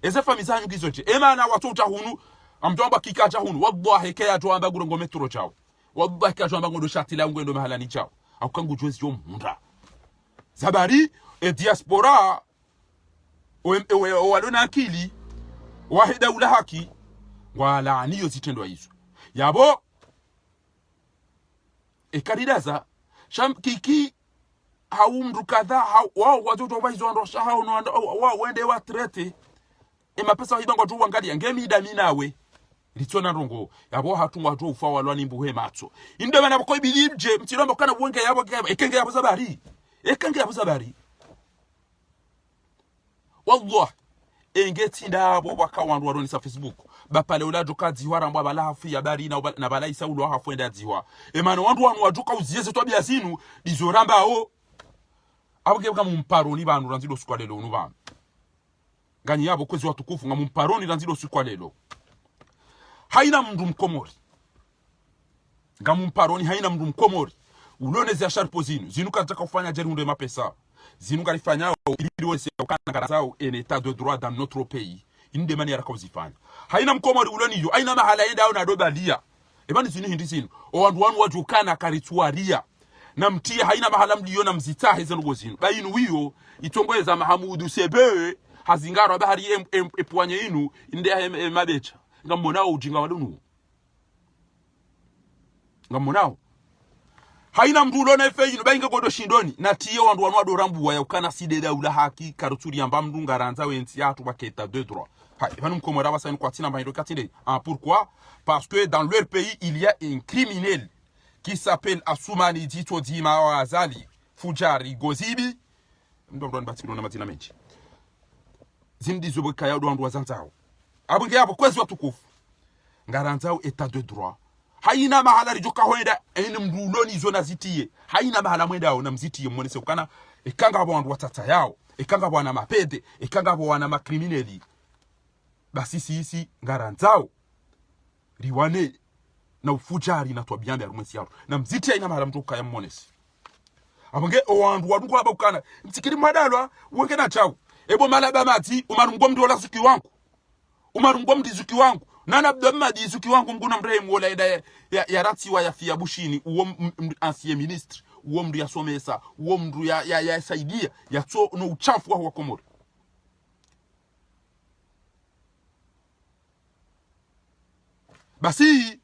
eze famiza hanyu gizoje ema na watu hunu amtomba kikacha hunu wallahi kaya tuamba gurongo metro chao wallahi kaya tuamba ngodo shati la ngendo mahalani chao akukangu jwezi yo munda zabari diaspora walona akili wahida ula haki wala aniyo zitendwa hizo yabo ekaridaza sham kiki haumru kadha wao watoto waizo ndo shahao no wao wende wa trete mapesa hibango tu wangalia ngemi idami nawe litona rongo yabo hatungwa tu ufa walwani mbuhe matso inde bana bako ibilije mtilomba kana bwenge yabo ekenge yabo zabari wallah engeti ndabo bakawandu waroni sa Facebook bapale ulajo kadziwa rambwa balafu ya bari na balaisa ulo hafu enda dziwa emano wandu wanu wajuka uziyeze to biazinu dizoramba o abuge bwa mumparoni bantu ranzido skwalelo unu bantu ganyi yabo kwezi watukufu nga mumparoni ranzido skwalelo haina mndu mkomori nga mumparoni haina mndu mkomori ulonezi ya sharpo zinu kataka kufanya jeri unde mapesa zinu kalifanya ili wese ukana zao en état de droit dans notre pays inde mani yaraka uzifanya haina mkomori uloni yo haina mahala yenda au na dobalia ebani zinu hindi zinu o wandu wanu wajukana karituaria na mtia haina mahala mliona mzitahe zenu zinu bayinu wiyo itongoeza Mahamudu Sebe hazingaro bahari epwanye inu inde mabecha ngamonao ujinga wadunu ngamonao haina mdulo na efe inu bayinga godo shindoni na tiye wandu wanu wadorambu wa ya ukana side da ula haki karuturi amba mdunga ranza wensi ya baketa de droit vanu mkomora wasa inu kwa tina mbahindo katinde pourquoi parce que dans leur pays il y a un criminel qui s'appelle Assoumani Dito Dima Wazali Fujari Gozibi mdondo nbatiro na matina menchi zindi zobo kaya do andu wazanzao abunge yabo kwezi watukufu ngaranzao état de droit haina mahala rijoka hoenda ene mduloni zona zitiye haina mahala mwenda ona mzitiye mmonese ukana ekanga abo andu watata yao ekanga abo wana mapede ekanga abo wana makrimineli basi sisi ngaranzao riwane na ufujari na twabiambe arumesi yao na mzitiye ina mahala mtu kaya mmonese abunge owandu wadungu haba ukana mtikiri madalwa uwenge na chao ebo malaba mati umarungwa mdu wala zuki wangu umarungwa mdizuki wangu nana abdomadi zuki wangu mguna mrehemu wala ida ya ratiwa ya fia bushini uwo ancien ministre uwo mdu ya somesa uwo mdu ya saidia ya to no uchafu wa Komori basi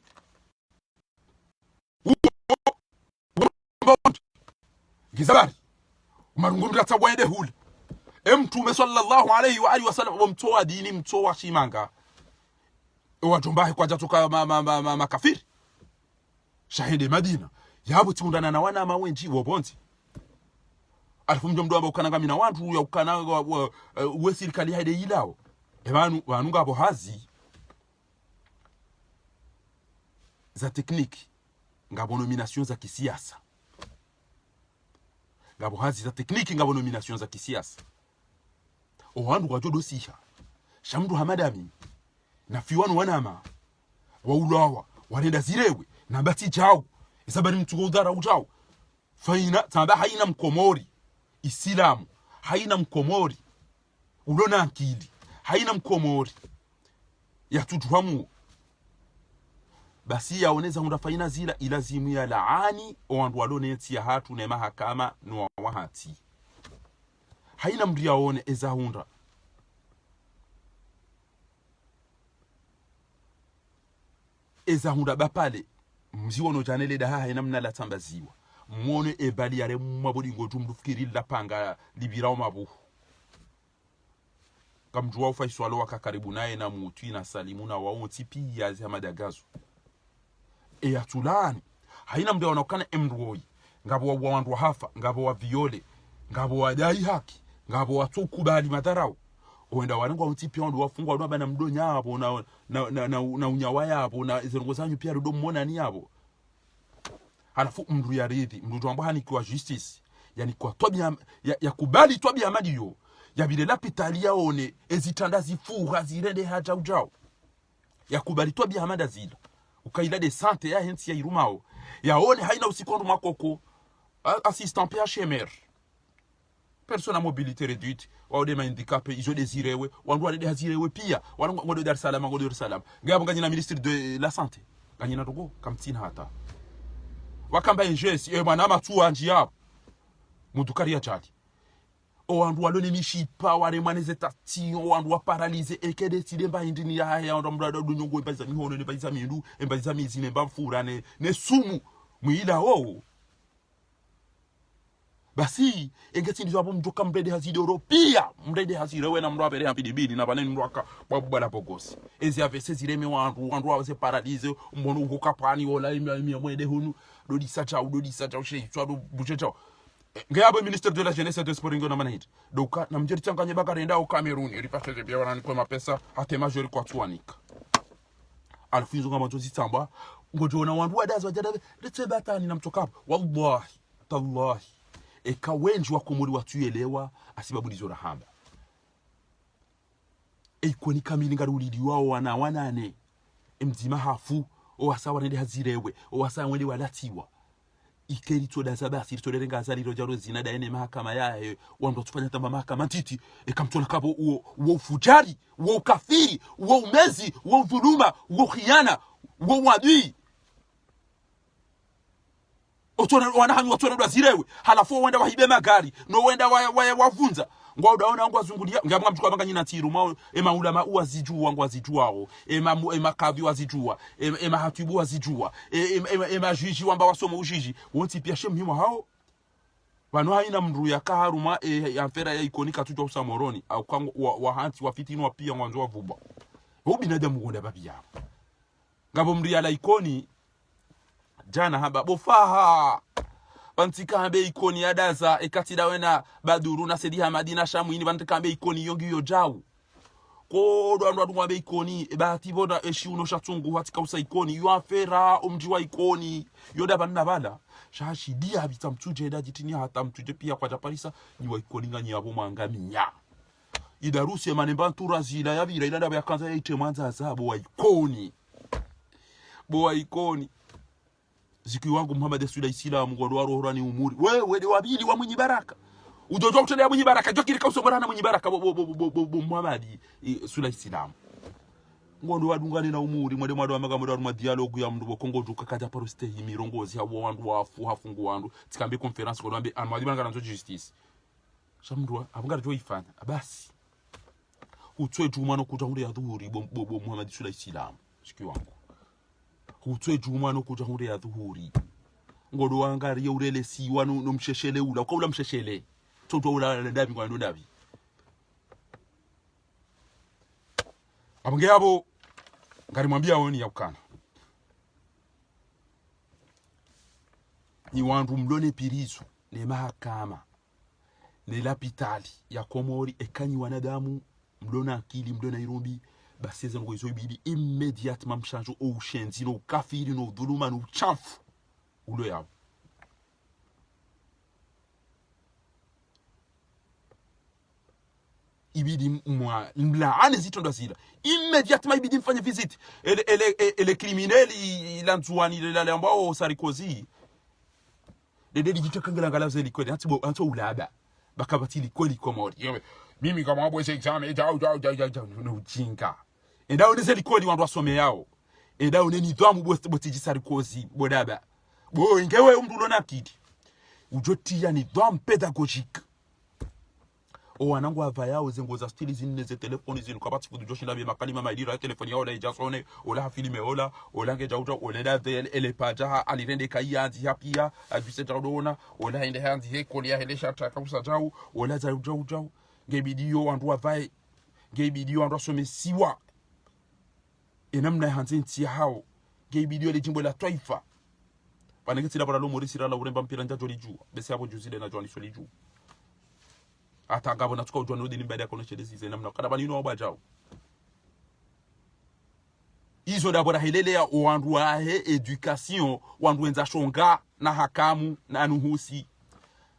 gizabari umarungwa mdu ya tabwende huli Mtume sallallahu alayhi wa alihi wasallam wamtoa dini mtoa shimanga wajombahe kwa jatoka makafiri shahidi Madina yabo tundana na wana mawenji wobonzi alifu mjomdo amba ukana ngamina wantu ya ukana we serikali haide ilao ebanu ngabo hazi za tekniki ngabo nomination za kisiasa ngabo hazi za tekniki ngabo nomination za kisiasa owandu wajodo siha shamdu hamadami na fiwanu wanama waulawa wanenda zirewe na bati jao isabari mtuko udhara ujao faina tamba haina mkomori Islamu haina mkomori ulona akili haina mkomori ya tutuhamu basi yaoneza hunda faina zila ilazimu ya laani owandu walone yeti ya hatu ne mahakama nuwa wahati haina mri yaone eza hunda bapale mziwa no janele da haina mna la tambaziwa muone ebali yare mwabodi ngotu mdufikiri la panga libirao mabu kamjua ufa iswalo waka karibu nae na mutu na salimuna waonti pia zi hamadagazo ya tulani haina mri wanaokana emruoi ngabo wa wandu wa hafa ngabo wa viole ngabo wa dai haki ngabo wa tukubali madarao oenda wanangwa untipi wandu wafungwa wadwa bana mdonya hapo na unyawaya hapo na zirongo zanyu pia rudo mwona ni hapo halafu mdu ya ridhi mdu wambaha ni kwa justice yani kwa tobi ya kubali tobi ya madiyo ya vile lapitali ya one ezitanda zifuha zirende haja ujao ya kubali tobi ya mada zila ukaila de sante ya hensi ya irumao ya one haina usikondu makoko assistant PHMR personne à mobilité réduite ou des handicapés ils ont désiré we wandu wale désiré pia wangu ngodo Dar es Salaam ngabo nganyina ministre de la santé nganyina dogo kamtina hata wakamba njesi mwana matu anji yapo mudukari ya chali o wandu walone mishipa wale mwaneze tatio wandu wa paralyze ekede tide mba indini ya haya wandu mbrado dunyongo embaza mihono ne bayiza mindu embaza mizine mba mfura ne sumu muila o basi engeti ndizo hapo mtoka mrede hazidi Europia mrede hazire we na mro apere hampidibidi na baneni mro aka babala pogosi ezi avese zireme wandu waze paradize mbono ugoka pani ola imi mwede hunu dodi sacha ushe swado buchecha ngeyabo minister de la jeunesse de sport ngona manahit doka na mjeri changanye bakarenda au Cameroon ilipata bia wana kwa mapesa hata majori kwa tuanika alfunzo kama tozi tamba ngojona wandu wadaza wajada letse batani na mtoka wallahi tallahi eka wenji wa komori watuelewa asibabu lizo rahamba eko ni kamili ngarulidi wao wana wanane mzima hafu o asawa nende hazirewe o asawa wende walatiwa ikeri to daza basi to lenga azali rojaro zina da ene mahakama yae wando tufanya tamba mahakama titi ekamtona kabo uo fujari uo kafiri uo umezi uo dhuluma uo khiana uo wadui otona wanahani watona bazirewe halafu wenda wahibe magari no wenda wavunza ngwa udaona ngwa zungulia ngamwa mchukua banga nyina tiru ma ulama uwazijua ngwa zijuao ema kavi wazijua ema hatibu wazijua ema jiji wamba wasoma ujiji wonti pia shemhimwa hao wano haina mru ya kaharuma ya mfera ya ikonika tuja usamoroni au kwa wahanti wafitinu pia ngwanzo wavuba ho binadamu gonda babi yao ngabo mri ya la ikoni jana hamba bofaha bantika hambe ikoni ya daza ekatida wena baduru na sedi hamadina shamuini bantika hambe ikoni yongi yojau ko ndo hambe ikoni bahati boda eshi uno shatungu hatika usa ikoni yu afera omjiwa ikoni yoda banna bala shashi dia habita mtuje da jitini hata mtuje pia kwa japarisa ni wa ikoni ngani yabo mangaminya idarusi emanemba nturazila yabira ila ndaba yakanza yaite mwanza azabo wa ikoni bo ikoni ziki wangu Muhammad Sula Islam ngondo waro ni umuri wewe ni wabili wa mwenye baraka ujojo kutendea mwenye baraka jokiri kausomana na mwenye baraka Muhammad Sula Islam ngondo wadungane na umuri mwende mwado amagambo wa dialogue ya mndu bokongo juka kaja paroste imirongozi hawo wandu wafu hafungu wandu tikambe conference ngondo ambe amadi banga na justice shamndwa abangara jo ifanya basi utwe juma no kuta hunde ya dhuhuri bo Muhammad Sula Islam ziki wangu utwe juma no kuja hunde ya dhuhuri ngodo wangari urele siwa no msheshele ula kwa ula msheshele toto ula ndabi kwa ndo ndabi abange abo ngari mwambia woni yakana ni wandu mlone pirizo ne mahakama ne lapitali ya Komori ekanyi wanadamu mlona akili mlona Nairobi baseze ngo izo ibidi immédiatement mshanjo o ushenzi no kafiri no dhuluma no chafu ulo yao ibidi mwa mlaane zitondo zila immédiatement ibidi mfanye visite ele crimineli lantuani le ambao Sarkozy de digitokangala ngala zeli kweli anto ulaba bakabatili kweli Komori mimi kama abo ese exam jao no jinga enda oneze likoli wandu wasome yao enda oneni dhamu botiji Sarkozy bodaba bo ingewe umdu lona kidi ujotia ni dhamu pédagogique o wanangu ava yao zengo za stili zinne ze telefoni zinu kwa bati kudujoshinda bie makalima maidira ya telefoni yao la ijasone ola filime ola nge jauja oleda ele paja alirende kaiyanzi hapia advise jaudona ola inde hanzi hekoli ya hele shata kausa jau ola jau ngebidio wandu avae ngebidio wandu wasome siwa enamna hanzi ntia hao ngebidio le jimbo la taifa panengeti la balalo morisi la uremba mpira njajo lijua besi hapo juzile na jwani soli juu ata ngabo natuka ujwa nodi nimbada ya kono chedesi ze namna kada banino obajao izo dabora helele ya wandu wahe education wandu wenza shonga na hakamu na anuhusi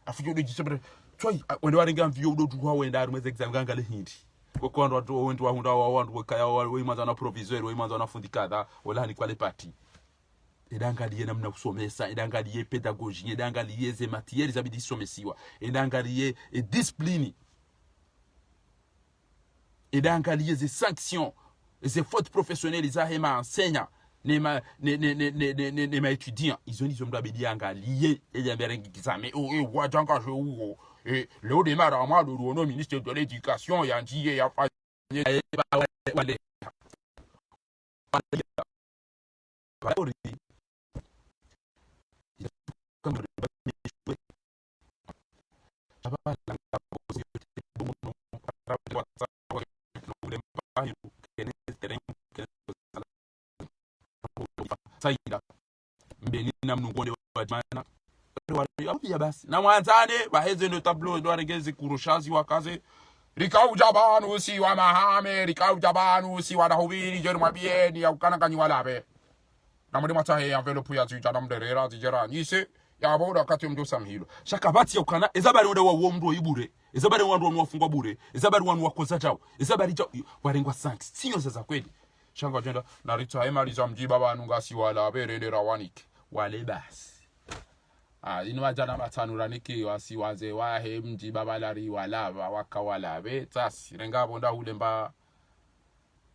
afijo de jisebre toi wende waringa mvio do duwa wenda arumeze exam gangale hindi kwa wandu wende wahunda wandu kaya we manza na proviseur we manza na fundi kada wala ni kwale parti edangaliye namna kusomesa edangaliye pedagogie edangaliye ze matières zabidi somesiwa edangaliye discipline edangaliye ze sanctions ze fautes professionnelles za hema enseignant nema étudiant ils ont mdabidi angaliye ejamberengi kizame wajanga je uwo le démarre amado no ministre de l'éducation yanjiye ya fanye wale saida mbeni na mnungonde wa jana ya basi na mwanzane baheze ndo tablo ndo arengeze kurushazi wakaze rikau jabanu si wa mahame rikau jabanu si wa dahubiri jeni mwabieni ya ukana kanyi walabe na mwede matahe ya envelope ya zijana mderera zijera nise ya boda kati mdo samhilo shaka bati ya ukana ezabari wada wa uomdo ibure ezabari wanu wafungwa bure ezabari wanu wakoza jao ezabari jao warengwa sanks sinyo za kweli shanga jenda na rita emaliza mjiba banu ngasi walabe rendera wanike wale basi ino wajana matanura niki wasi waze wahe mjiba balari walaba wakawalabe tasi renga bonda hulemba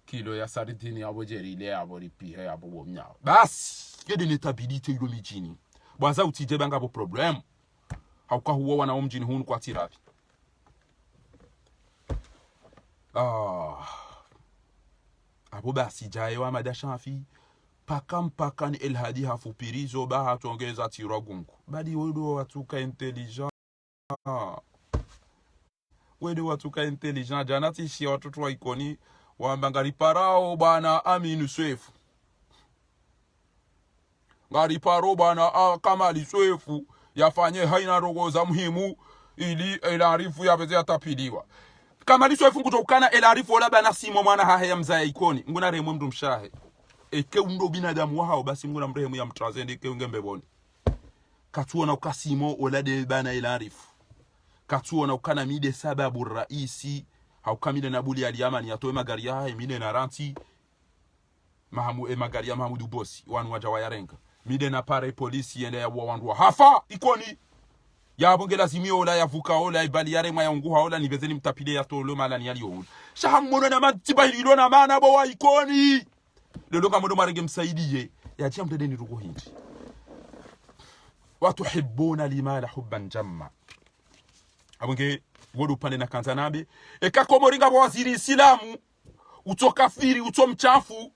kilo ya saridini abo jerile abo ripihe abo bomnyao basi yede netabilite ilo mijini bwaza utijeba ngabo problem hauka huwa wana mjini hunu kwa tirabi abo basi jaye wa madashafi paka ni elhadi hafupirizo baha tuongeza tiragungu badi wedo watuka intelligent janati shi watoto wa ikoni wambangari parao bana Aminu Swefu ngari paro bana Kamali Swefu yafanye haina rogo za muhimu ili elarifu ya beze atapiliwa Kamali Swefu kutokana elarifu wala bana simo mwana hahe ya mzaya ikoni nguna remo mdu mshahe eke undo binadamu wao basi nguna mrehemu ya mtrazende eke ungembe boni katuona ukasimo wala de bana elarifu katuona ukana mide sababu raisi haukamile na buli aliyamani atoe magari ya mide na ranti magari ya Mahamudu Bosi wanu wajawa ya renga mide na pare polisi yende ya wanduwa hafa ikoni ya bonge lazimio ola ya vuka ola ibali yare maya unguha ola nivezeni mtapile ya tolo mala ni yali ola shahamono na matiba hilo na mana bawa ikoni lelo kama ndo marenge msaidiye ya jia mtedeni rugo hindi watu hibbona limala hubban jamma abonge wodu pande na kanzanabe eka komoringa waziri Islamu utokafiri utomchafu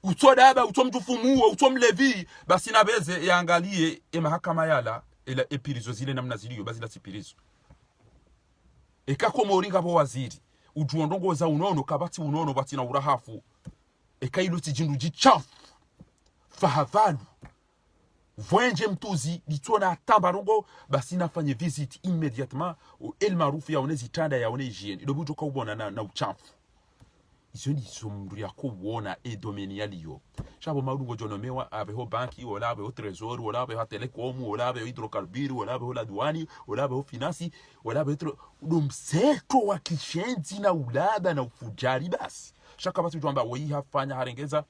utodaba utomjufumuo utomlevi basi nabeze yaangalie mahakama yala ila epirizo zile namna ziliyo basi la sipirizo eka komoringa waziri ujuondongo za unono kabati unono bati na urahafu eka ilo tijindu jichafu fahavalu voenje mtuzi litona atambarongo basi nafanye visit immédiatement el marufu ya onezi tanda ya one hygiene ido bujo ka ubona na uchafu izo ni somru ya ko wona e domeni yaliyo shabo marungo jonomewa abeho banki wala abeho trésor wala abeho telecom wala abeho hydrocarbures wala abeho la douane wala abeho finance wala abeho dumseto wa kishenzi na ulada na ufujari basi shaka batu jwamba wei hafanya harengeza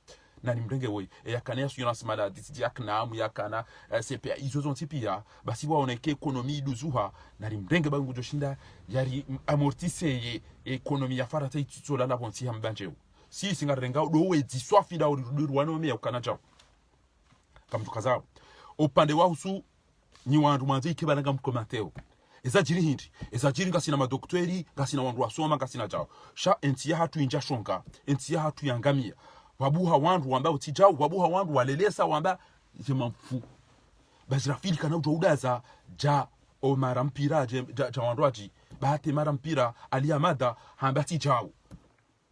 na ni mrenge woi yakana assurance maladie yakna mu yakana CPA izo zonti pia basi waoneke ekonomi duzuha na ni mrenge bangu joshinda yari amortise ekonomi ya farata itsola la bonti hambanje si singarenga do we diswafi da urwano me yakana jao kamtukazao upande wa usu ni wandu manzi kibananga mkomateo ezajiri hindi ezajiri ngasina madoktori ngasina wandu wasoma ngasina jao sha entia hatu inja shonga entia hatu yangamia wabuha wandu wamba utijau wabuha wandu walelesa wamba jemamfu bazirafili kana udaza ja o marampira ja wanduaji bahate marampira aliyamada hambati jau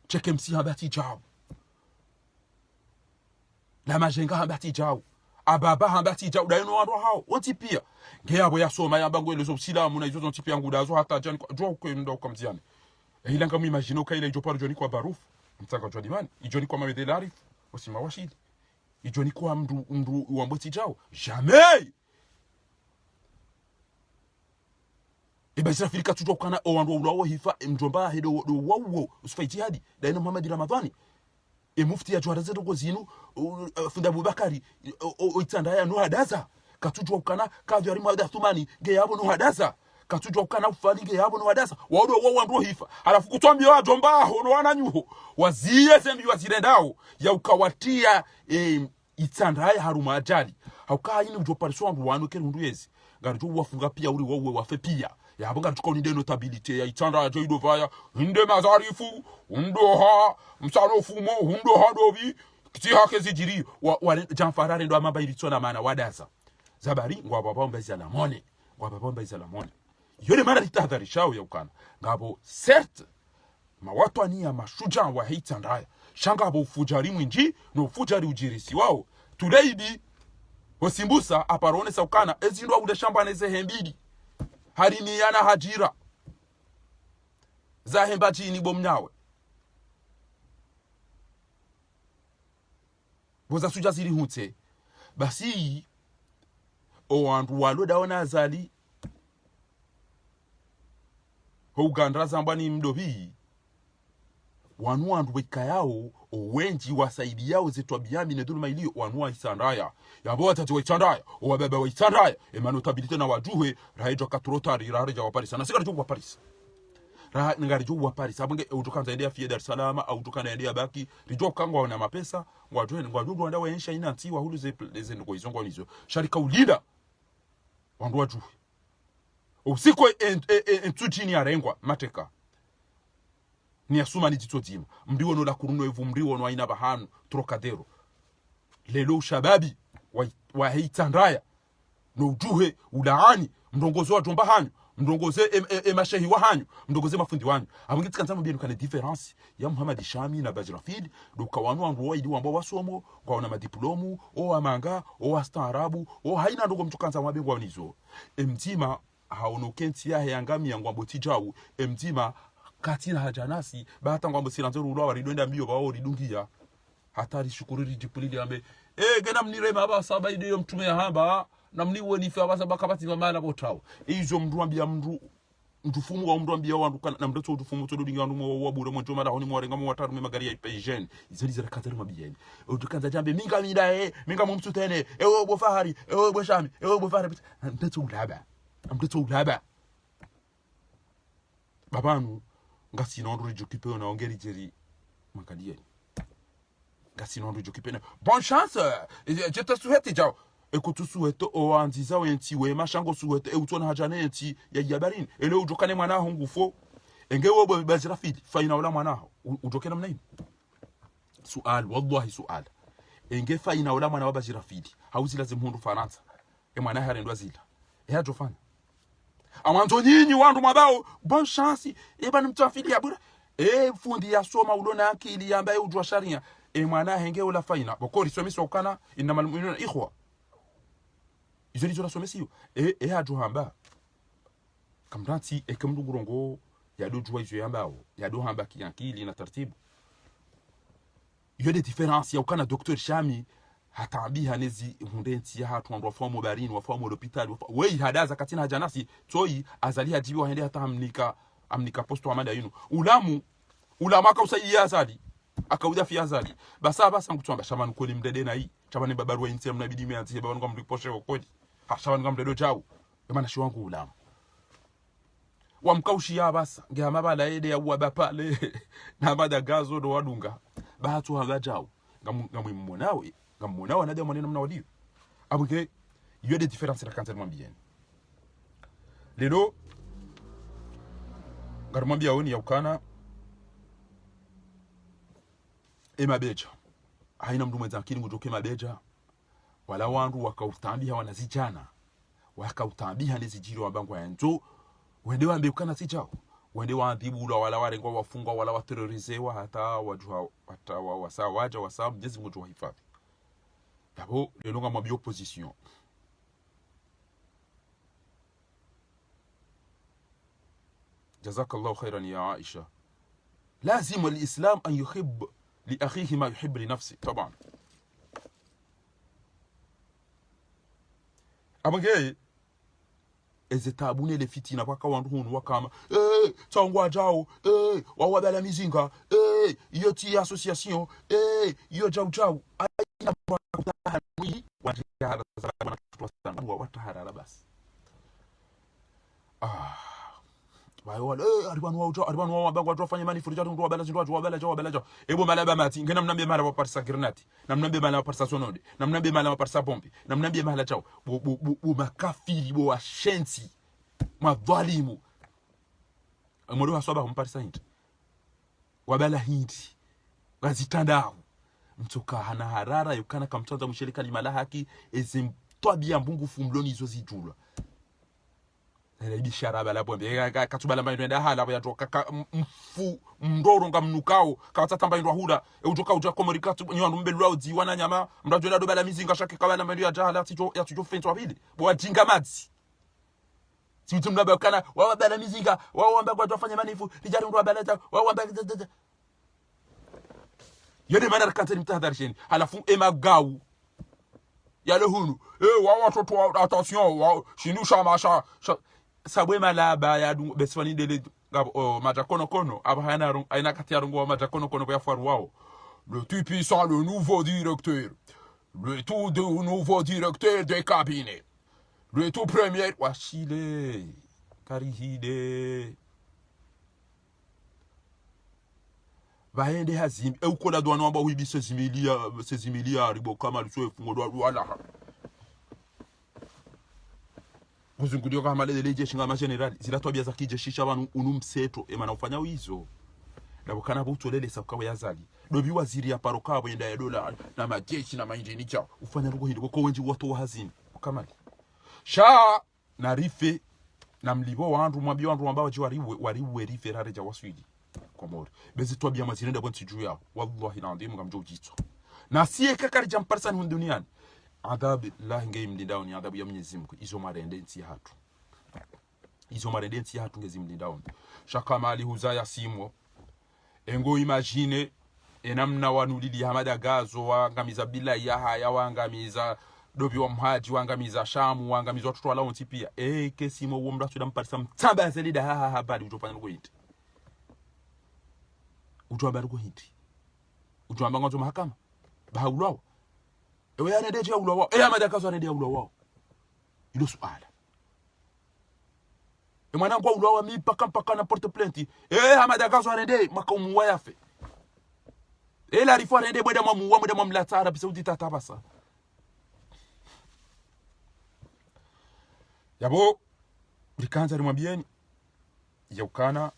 cheke msi hambati jau la majenga hambati jau ababa hambati jau daino wandu hao wanti pia ngeyabo yasoma yambango elezo silamu na izo zonti pia ngudazo hata jani jwa ko ndo kamziane ilanga mu imagine ko ile joparo joni kwa barufu mtaka jwa dimani ijoni kwa mawedelari osima washidi ijoni kwa mdu uamboti jao jamais ibazira filika tujwa kana owandu ulawo hifa mjomba hedo do wawo usifa jihadi daina Muhammad Ramadhani mufti ya jwara zetu kozinu funda Abubakari itanda ya no hadaza katujwa kana kadhi ari mawda thumani ge yabo no hadaza katujwa kana ufalige yabo no hadaza wado wawo hifa alafu kutwambia wajomba ho no wananyuho waziye zembi wazirendao ya ukawatia itanda ya haruma ajali hauka yini ujoparisho wandu wanu keri hundu yezi ngarijo wafunga pia uri wawe wafe pia ya bonga tukao ninde notabilite ya itanda ya joido vaya nde mazarifu undoha msarofumo undoha dobi kitiha kezijiri wa janfarare ndo amamba iritsona mana wadaza zabari ngwa baba mbeza la mone ngwa baba mbeza la mone yone mara litahadharishao ya ukana ngabo certes mawatu ania mashujaa wa hitandaya shanga abo ufujari mwinji no ufujari ujirisi wao tuleidi wasimbusa aparone saukana ezindo abude shamba neze hembidi harini yana hajira za hembaji ni bomnyawe boza suja ziri hunte basi o andu walo daona azali ho Uganda zambani mdobi wanu andu weka yao owenji wasaidi yao zetwa biyami ne dulma ilio wanu isandaya yabo watati waitandaya o wababa waitandaya emano tabilite na wajuhe rahijo katrotari rahijo wa Paris na sigara wa Paris ra ngarijo wa Paris abunge utokanza endea fie Dar es Salaam au utokana endea baki rijo kangwa na mapesa ngwajwe ngwajudu wanda waensha ina nti wa hulu ze ngo izongo nizo sharika ulida wandu wajuhe usiku entujini arengwa mateka ni asuma ni titotima mdiwo no la kuruno evu mdiwo no aina bahanu trocadero lelo shababi wa hitandaya no ujuhe ulaani mdongozo wa jomba hanyu mdongoze mashehi wa hanyu mdongoze mafundi wanyu abungiti kanza mbinu kana difference ya Muhammad Shami na Bajrafid do kawanu andu wa idi wamba wasomo kwa ona madiplomu o amanga o astarabu o haina ndogo mtukanza mabengwa nizo mtima haonokenti ya yangami yangwa botijau mtima katina hajanasi bahata ngwambo silanzero ulo waridwenda mbio bawo ridungia hatari shukuriri jipulili ambe gena mnirema abasa baide yo mtume hamba na mniwe nife abasa bakabati mamala botawo izo mndu ambia mtufumu wa mndu ambia wandu na mndu tufumu to dudinga ndu wa bure mwanto mara honi mwarenga mu wataru magari ya payjen izali zara katari mabiyeni utukanza jambe minga mida minga mu mtutene ewo bo fahari ewo bo shami ewo bo fahari mtetu ulaba babanu ngasi nondu rijokipe na ongeri jeri makalieni ngasi nondu rijokipe na bonne chance je te souhaite jao ekutu souhaite o andiza wenti we mashango souhaite e utona hajane enti ya yabarini ele ujokane mwana ngufo engewo bo Bajrafid faina wala mwana ujokena mnaini sual wallahi sual enge faina wala mwana wa Bajrafid hauzi lazim hundu Faransa mwana harendwa zila hajofana amanzo nyinyi wandu mabao bonne chance bana mtafili ya bura fundi ya soma ulona akili ambaye ujwa sharia mwana henge ula faina bokori somiso ukana innamal mu'minuna ikhwa izoli zola somesiyo hajo hamba kamranti kamdu gurongo ya do jwa izo yambao ya do hamba kiyankili na taratibu yode difference ya ukana Dr. Shami hatambiha nezi hundenti ya hatu wandu wafamu barini wafamu l'hopital wei hadaza katina hajanasi toi azali hajibi wa hende hata amnika posto wa manda yunu ulama akausaidia azali akauda fi azali basa ngutuamba shamanu kweli mdede na hii shamani babaru wa inti ya mnabidi meanti ya babanu kwa mriposhe wa kweli shamanu kwa mdedo chao yamana shi wangu ulama wamkaushi ya basa nge hamabala ede ya uwa bapale na mada gazo do wadunga bahatu hanga chao ngamwi mmonawe ngamona wanade maneno mna wadiyo abuke yyo de différence la kanza mwambieni lelo garumwambia oni ya ukana mabeja haina mdu mwenza akili ngujoke mabeja wala wandu wakautambiha wanazijana wakautambiha nezijiri wabangwa yanzo wende wambe ukana sijao wende waadhibu wala warengwa wafungwa wala waterrorizewa hata wajua hata wasawaja wasabu jezi mtu wa hifadhi d'abord le longa mwabi opposition jazakallahu khairan ya Aisha lazim الاسلام ان يحب لاخيه ما يحب لنفسه طبعا abangeye ezetabune le fitina kwa kawandu hunu wakama tangwa jao wawabala mizinga iyo ti association iyo jao aina bakutahanwi wajihara zana tutwa watahara basi bayo wala aribanu wa bangu wafanya mani furija ndo wabala ebo malaba mati ngena mnambie mala waparsa grenati na mnambie mala waparsa sonode na mnambie mala waparsa bombi na mnambie mala chao bo makafiri bo washensi madhalimu amodo hasaba humparsa hindi wabala hindi wazitandao mtoka hana harara yukana kamtanza mshirika limala haki ezimtwabia mbungu fumloni izo zijula bishara bala bombe katubala mbayo nda hala ya toka mfu mndoro ngamnukao kawatata mbayo hula utoka uja komorika nywandu mbelwa diwana nyama mrajola do bala mizinga shake kabala mbayo ya jahala tijo ya tijo fento abili bo jinga madzi situ mnaba kana wa bala mizinga wa amba kwa tofanya manifu lijari ndo bala wa amba yede mana rakatani mtahadharisheni halafu emagau yale hunu wa watoto attention wa shinusha masha sabwe malaba ya dungu beswani dele matakono kono abahana aina kati ya rungu wa matakono kono ya faru wao le tout puissant le nouveau directeur le tout de nouveau directeur de cabinet le tout premier washile karihide baende hazim ukola douane amba wibi 16 milliards bo kama luso fungo do wala kuzungudio kama lele jeshi ngama general zila tobia za kijeshi shabanu unumseto emana ufanya wizo ndabukana butolele sabuka yazali dobi waziri ya paroka bwenda ya dola na majeshi na mainjini chao ufanya rugo hindi ko wenji watu wa hazini kama sha na rife na mlibo wandu mwabio wandu ambao wariwe rife rare ja waswidi komori bezi tobia mazirenda bonti juu yao wallahi na ndimu ngamjo jitso na siye kakari jamparsan hu duniani adhabu la ngei mlindao ni adhabu ya Mwenyezi Mungu izo marendensi hatu ngezi mlindao shaka mali huzaya simo engo imagine enamna wanulili hamada gazo wangamiza bila ya haya wangamiza dobi wa mhaji wangamiza shamu wangamiza watoto wala onti pia kesimo uo mratu da mparisa mtamba zelida habari utopanya lugo hinti utuamba ngozo mahakama bahaulawa ewe ya nede ya ulawa hamada gazo nede ya ulawa ilo suala mwana kwa ulawa mi paka na porte plainte hamada gazo nede makaumu wayafe la rifo nede bweda mweda mwamlata Arabi Saudi tatabasa yabo likanza limwambieni yaukana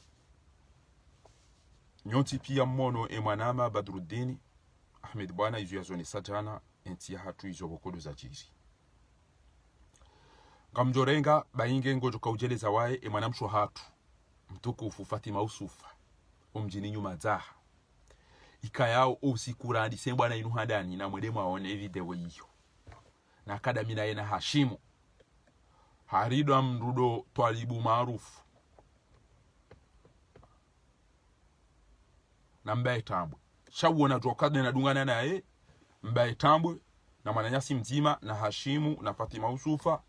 nyoti pia mmono emwanama Badruddin Ahmed bwana izu ya zoni sajana enti ya hatu izo bokodo za jiri ngamjorenga bainge ngojo kaujeleza wae emwanamsho hatu mtukufu Fatima Usufa omjini nyuma zaha ikayao usikura disemba na inuhadani na mwedemu aone video hiyo na akadami na yena Hashimu harido mrudo twalibu maarufu na mbaye tambwe shawona jokadne na dungana naye mbaye tambwe na mananyasi mzima na Hashimu na Fatima Usufa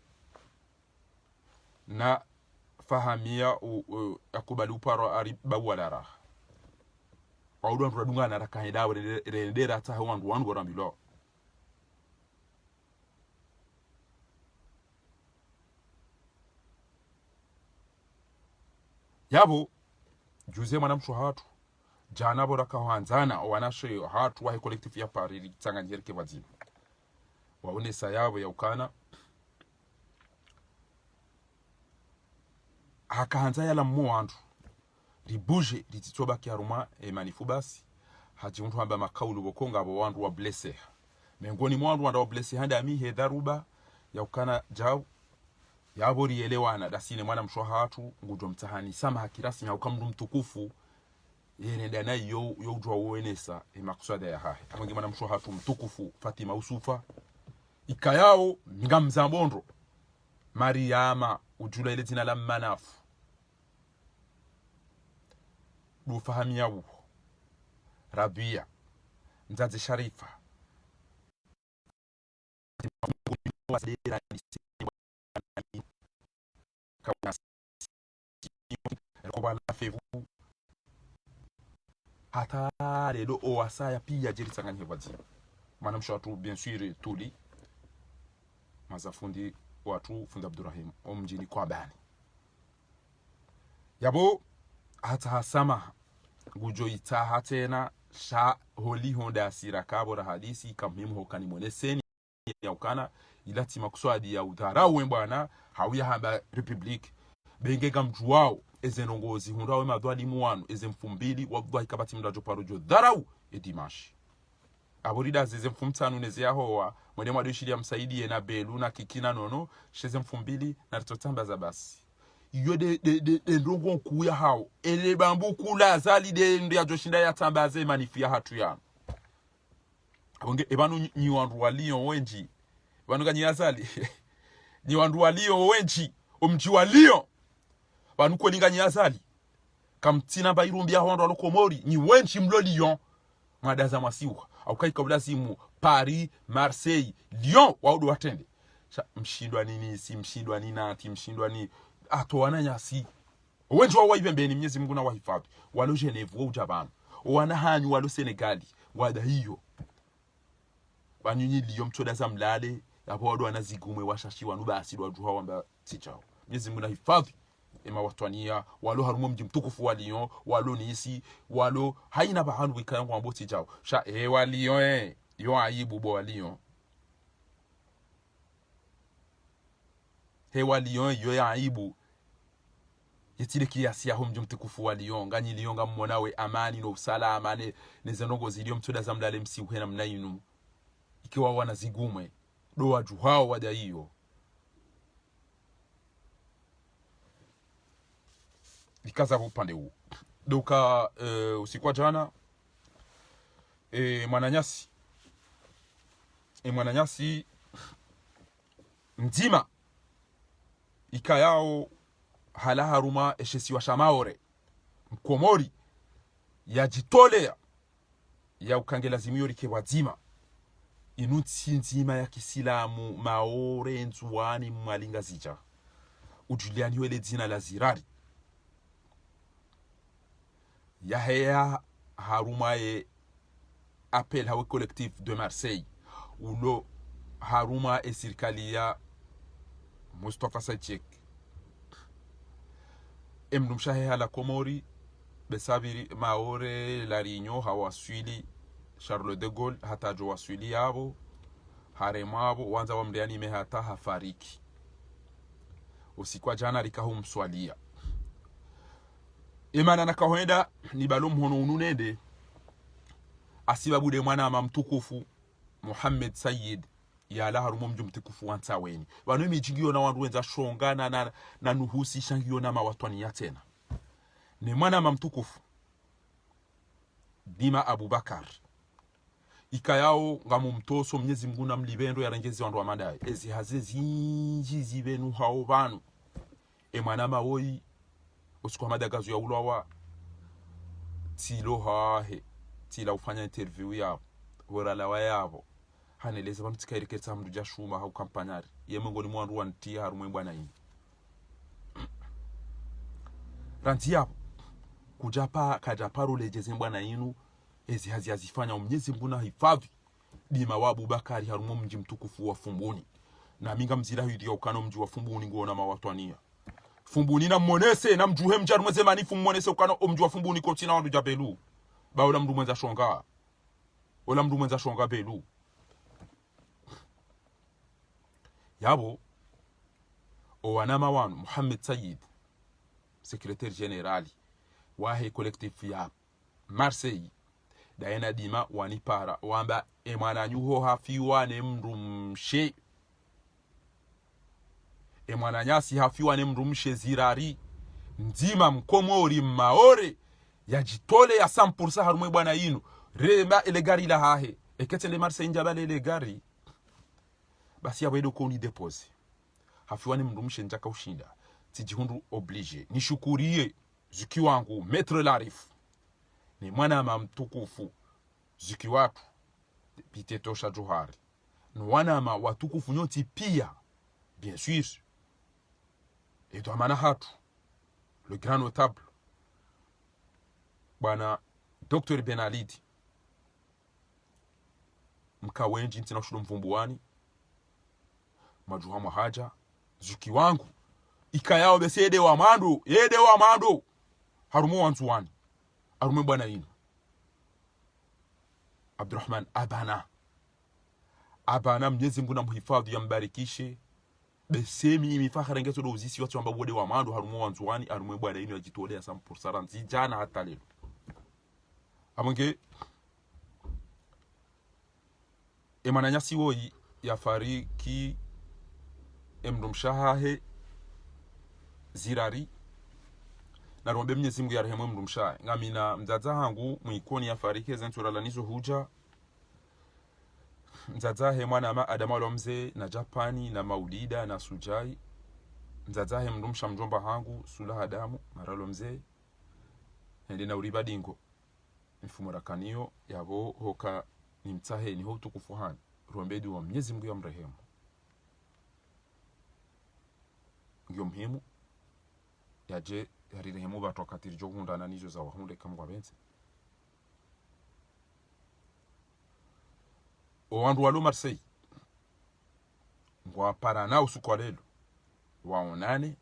na fahamia akubali uparo aribabu walara waudu dungana rakahidawe rendera hata wandu warambilo yabo juze mwanamsho hatu jana bora kawanzana wanashe hatu wa collective ya Paris tsanganjereke wazima waone sayabo ya ukana akaanza yala mwandu ribuje lititoba kiaruma emanifu basi haji mtu amba makaulu bokonga abo wandu wa blesse miongoni mwandu wa blesse handa mi hedharuba ya ukana jao yabori elewana dasine mwana mshwa hatu ngujo mtahani sama hakirasmi au kamdu mtukufu yenenda na yo ujwa uenesa makusada ya hahe amwengi mwana mshwa hatu mtukufu Fatima Usufa ikayao ngamzambondo Mariama ujula ile jina la manafu dufahamia uho Rabia Mzazi Sharifa hata lelo owasaya pia jeri tsanganye wazima mana mshatu bien sûr tuli mazafundi watu fundi Abdurrahim omjini kwa bani yabo hata hasama gujo itaha tena sha holi honda asira kabora hadisi kamhimu hokani mweneseni ya ukana ilati makuswadi ya udharau bwana hauya hamba republic bengega mjuwao ezenongozi hundawe madwali muwanu ezemfumbili wallahi kabati mdajo parojo dharau edimashi aborida zezemfumtanu neze yahowa mwene mwadishiri ya msaidi na belu na kikina nono shezemfumbili na ritotamba za basi iyo de ndongo kuya hao ele bambu kula zali de ndia joshinda ya tambaze manifia hatu ya abonge ebanu nyi wandu walio wenji banu ganyi azali ni wandu walio wenji omji walio banu ko linga nyi azali kamtina bairumbia wandu alokomori ni wenji mlo Lyon madaza masiwa au kai kabla simu Paris Marseille Lyon waudu watende mshindwa nini si mshindwa nini ati mshindwa ni atoana nyasi wenji wa ibembeni Mwenyezi Mungu na wahifadhi walo Geneve wa ujabana wana hanyu walo Senegali wada hiyo banyunyi Lyon mchoda za mlale hapo wado wanazigumwe washashiwa nuba asidi wajuha wamba sichao Mwenyezi Mungu na hifadhi ema watwania walo harumo mji mtukufu wa Lyon walo nisi walo haina bahanu wikaya kwa mboti jao sha wa Lyon yo aibu bo wa Lyon wa Lyon yo ya aibu yetile kiasi ya mji mtukufu wa Lyon ganyi Lyon ngamuonawe amani no usalama ne nezanongo zilio mtoda za mlale msiuhe na mnainu ikiwa wanazigumwe do wajuhao wada hiyo likaza upande huu doka usiku wa jana mwananyasi mzima ikayao halaharuma eshesi wa shamaore mkomori yajitolea ya ukangela zimiyori ke wazima inutsi nzima ya kisilamu maore nzuani mwalinga zija ujuliani wele dzina la zirari Yahya Haroumae appel hawe collectif de Marseille ulo Haruma e sirkali ya Mustafa Saychek emnumshahe hala Komori besabiri maore larinyo hawaswili Charles de Gaulle hata jo waswili yabo haremabo wanza wamriani mehata hafariki usiku wa jana likahumswalia imana nakahoenda ni balum hono ununende asibabude mwana ama mtukufu Muhammad Sayyid ya la harumo mju mtukufu wantaweni banu imijigio na wandu wenza shongana na nuhusi shangio na mawatwani ya tena ni mwana ama mtukufu Dima Abubakar ikayao ngamu mtoso Mwenyezi Mungu na mlibendo ya rangezi wandu wa madai ezi hazezi njizi benu hao banu mwana mawoi usiku madagazo ya ulawa tilo hahe tila ufanya interview yao wora lawa yabo haneleza bamtikairiketsa mdu jashuma hau kampanyari yemengoni mwandu wantia harumwe bwana yini ranti yabo kujapa kajaparo lejeze bwana yinu ezi hazifanya Mwenyezi Mungu na hifadhi Dima wa Abubakari harumo mji mtukufu wa Fumbuni na minga mzira hiyo ukano mji wa Fumbuni ngona mawatwania Fumbuni na mmonese na mjuhe mjaru mweze manifu mmonese ukano mji wa Fumbuni kotina wandu jabelu ba ola mdu mwenza shonga ola mdu mwenza shonga belu yabo owanama wanu Muhammad Sayyid secrétaire général wahe collectif ya Marseille daena Dima wanipara wamba emwana nyuho hafiwa ne mdu mshe mwana nyasi hafiwa ne mdu mshe zirari nzima mkomori maore yajitole ya 100% harumwe bwana yinu reba ele gari la hahe eketende Marseille njabale ele gari basi yawedo ko ni depose hafiwa ne mdu mshe njaka ushinda tijihundu oblige nishukurie zuki wangu Maître Larif ni mwana mtukufu zuki watu Piteto Shajuhari ni wana watukufu nyoti pia bien sûr et de Manahatu le grand notable bwana Dr. Benalidi mkawenji ntina shudo mvumbuani majuha mahaja zuki wangu ikayao bese yede wa mando harumo wanzuani harumo bwana yinu Abdurrahman Abana Mwenyezi Mungu na mhifadhi ya mbarikishe besemi mifakhara ngeso do uzisi watu ambao wode wa mando harumo wanzuani harumo bwana yinu yajitolea 100% nzijana hata leo amonge emananyasi woi ya fariki emdomshahahe zirari na rombe Mwenyezi Mungu yarehemu mndu mshaye ngamina mzaza hangu mwikoni yafariki zenturala nizo huja mzaza he mwana ama Adama lomze na Japani na Maulida na Sujai mzaza he mndu msha mjomba hangu Sula Adamu maralo mze ndi na uribadingo mfumo rakanio yabo hoka ni mtahe ni hotu kufuhani rombedu wa Mwenyezi Mungu ya mrehemu ngyo muhimu yaje yarirehemu batu wakati rijogundana nizo za wahunde kamwa benzi owandu walo Marseille ngwa parana usuku lelo waonane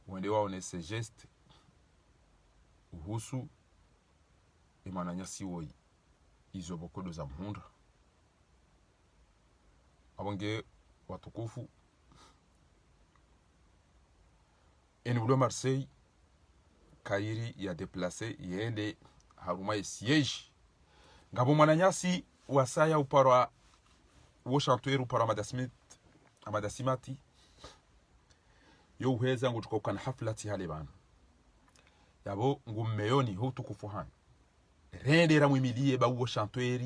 wende waonese geste uhusu imananyasi woi izo bokodo za mhunda abonge watukufu ulo Marseille kairi ya deplace yende haruma siege ngabo mwananyasi wasaya upara wo chanteur upara madasimati yo uheza ngutuka ukana haflati hale bana yabo ngummeyoni hutukufu hani rendera mwimilie ba wo chanteur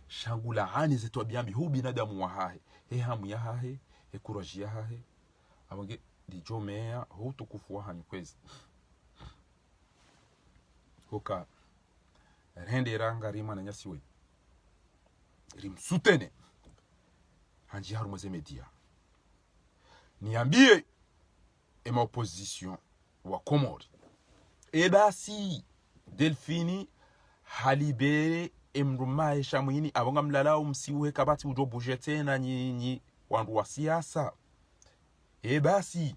shangula hani zetu byambi hu binadamu wa hahe he hamu ya hahe he courage ya hahe abonge dijomea hutukufu wa hani kwezi hoka rendera ngarima na nyasiwe rimsutene hanji harumo ze media niambie ema opposition wa Komori basi Delphini halibere emrumae shamwini abonga mlalao msiuhe kabati ujo bujete na nyinyi wandu wa siasa basi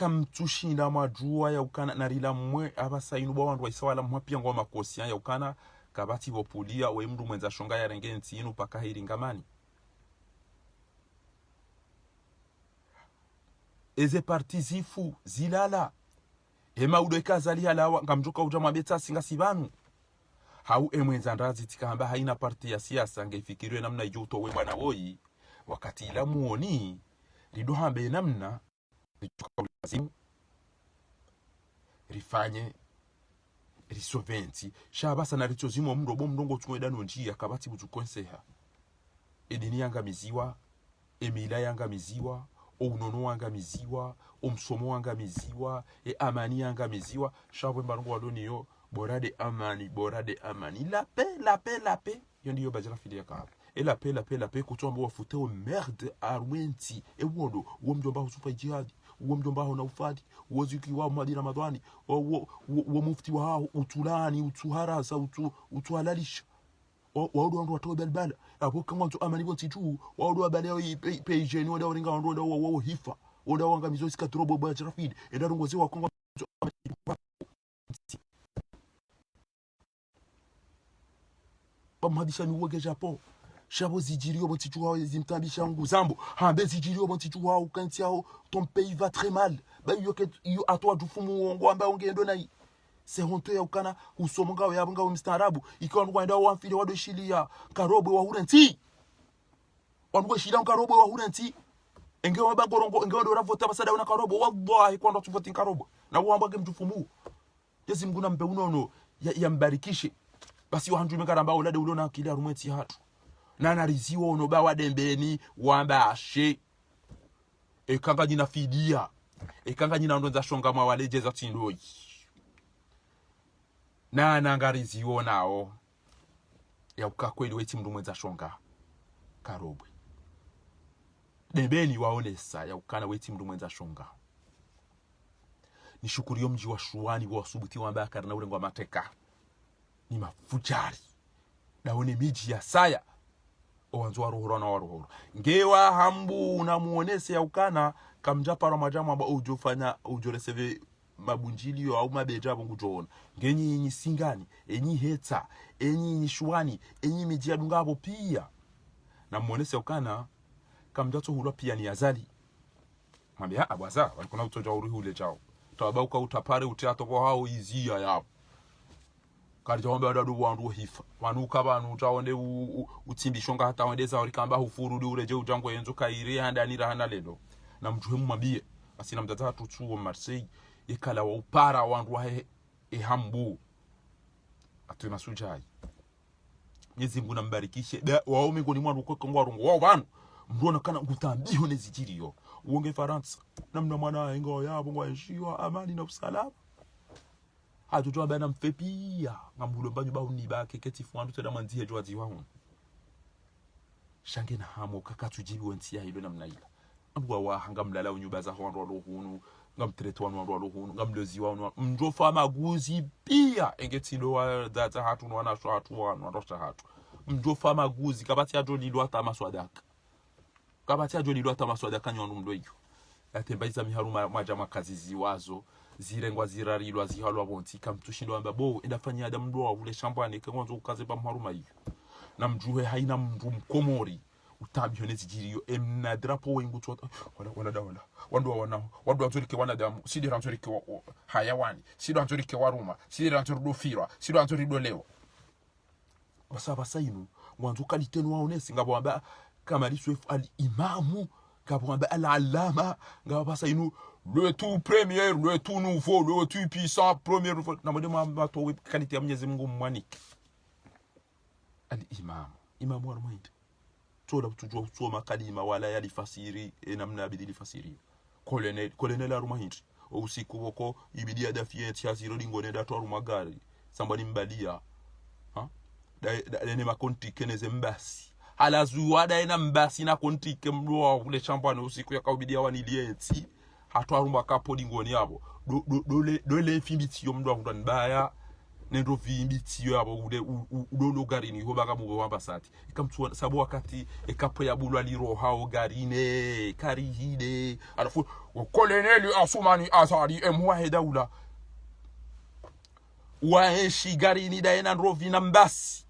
mtushinda majua ya ukana narila mwe abasainu ba wandu wa isawala mwapia ngwa makosia ya ukana kabati bopulia we mndu mwenza shonga ya renge ntinu paka hiringamani eze parti zifu zilala udo kazali halawa ngamjuka uja mwabeta singa sibanu hau mwenza ndazi tikamba haina parti ya siasa ngeifikiriwe namna yuto we bwana woi wakati ila muoni lidohambe namna rifanye risoventi shabasa na ritozimo mndobo mndongo tumwedano njia kabati butukonseha edini yanga miziwa emila yanga miziwa ounono wanga miziwa omsomo wanga miziwa amani yanga miziwa shabwe mbarongo waloniyo borade amani la paix yondi bajala filia ka la paix kutombo wafuteo merde arwenti wodo womjomba husufa jihad womjomba na ufadi woziki wa mwadi ramadhani wo mufti wa utulani utuharasa utuhalalisha waudu wandu watoe balbala hapo kama mtu amani bonti tu waudu wabale pejeni wada waringa wandu wao hifa wada wanga mizo skatrobo ba trafid edarongoze wa kongo pamadisha miwoge Japon shabo zijirio bonti tu wa zimtabisha nguzambo hambe zijirio bonti tu wa ukanti yao ton pays va très mal ba yo à toi du fumu ngwamba ongendo nai c'est honteux ya ukana usomonga ya banga mstarabu ikiwa ngwanda wa mfile wado shilia karobwe wa hurenti wanwe shila karobwe wa hurenti enge wa bagorongo enge ndo ravota basada una karobwe wallahi kwanda tuvoti karobwe na wamba ke mtufumu Yesu mguna mbe unono ya mbarikishe basi wahanju mekaramba ulade ulona akili arumeti hatu na nariziwa ono ba wadembeni wamba ashe kanga jina fidia kanga jina ndo za shonga mwa waleje za tindoi na nangariziwo nao ya ukakweli weti mndu mwenza shonga karobwe dembeni waonesa ya ukana weti mndu mwenza shonga ni shukuriyo mji wa shuwani wa subuti wamba karna urengo wa mateka ni mafujari daone miji ya saya owanzu wa ruhuro na waruhuro ngewa hambu unamuonese ya ukana kamjapa ramajamu amba ujofanya ujoreseve mabunjilio au mabeja bongo jona ngenyi singani enyi heta enyi shuani enyi miji ya dungabo pia na muonese ya ukana kamjato hulo pia ni azali mwambia abwaza walikona utoja uri hule chao tawabauka utapare uteato kwa hao izia yao kari jawambe wadadu wandu hifa wanuka banu utaonde utimbisho nga hata wende za orikamba hufurudi ureje ujango yenzo kairi handa nira hana lelo na mjuhemu mabie asina mtata tutuo Marseille ikala wa upara wandu wa hambu atuna sujai Mwenyezi Mungu nambarikishe waome ngoni mwandu kwa ngwarungu wao banu mruona kana ngutambiho nezijiriyo uonge Faransa namna mwana ingo yabo ngwaishiwa amani na usalama hatutoa bana mfepia ngambulo banyu ba uniba keketi fwandu teda manzie jwa ziwa shange na hamo kakatujibi wentia hilo namna ila ambwa wa hanga mlala unyuba za hwandu walohunu ngamtreto wandu walohunu ngamlozi wandu mjofa maguzi pia engetindo wa data hatu wana so hatu wandu hatu mjofa maguzi kabati ya joli lwa tamaswadaka kabati ya joli lwa tamaswadaka nyandu mdoyo atembaiza miharuma majama kazi ziwazo zirengwa zirarilwa zihalwa bonti kamtushindo amba bo indafanya adam ndo ule shambani kengonzo ukaze ba mharuma hiyo na mjuhe haina mndu mkomori utabi honezi jiriyo emna drapo wengu twata wana dawala wandu anzurike wana damu sidi anzurike hayawani sidi anzurike waruma sidi anzurido firwa sidi anzurido leo basaba sainu wanzu kalitenu waonesi ngabo amba kama liswef al imamu ngabo amba al alama ngabo basainu le tout premier, le tout nouveau, le tout puissant, premier na modema to qualité ya Mwenyezi Mungu mwaniki imam wa mwindi tola tujua kusoma kalima wala yalifasiri namna abidi fasiri colonel arumahindi usiku woko ibidi adafie tiaziro lingone da to magari sambani mbalia da ne makonti keneze mbasi ala zuwada ina mbasi na konti kemlo ule champagne usiku yakabidi wanilieti hatwarumba kapodi ngoni yabo dole fimbitiyo mndo akutani baya nendo fimbitiyo yabo udolo garini ho baka muwe wambasati ikamtuwa sabu wakati ekapo ya bulwa liro hao garine karihide alafu koloneli Asumani Azali emwahe daula waeshi garini daena nrovi na mbasi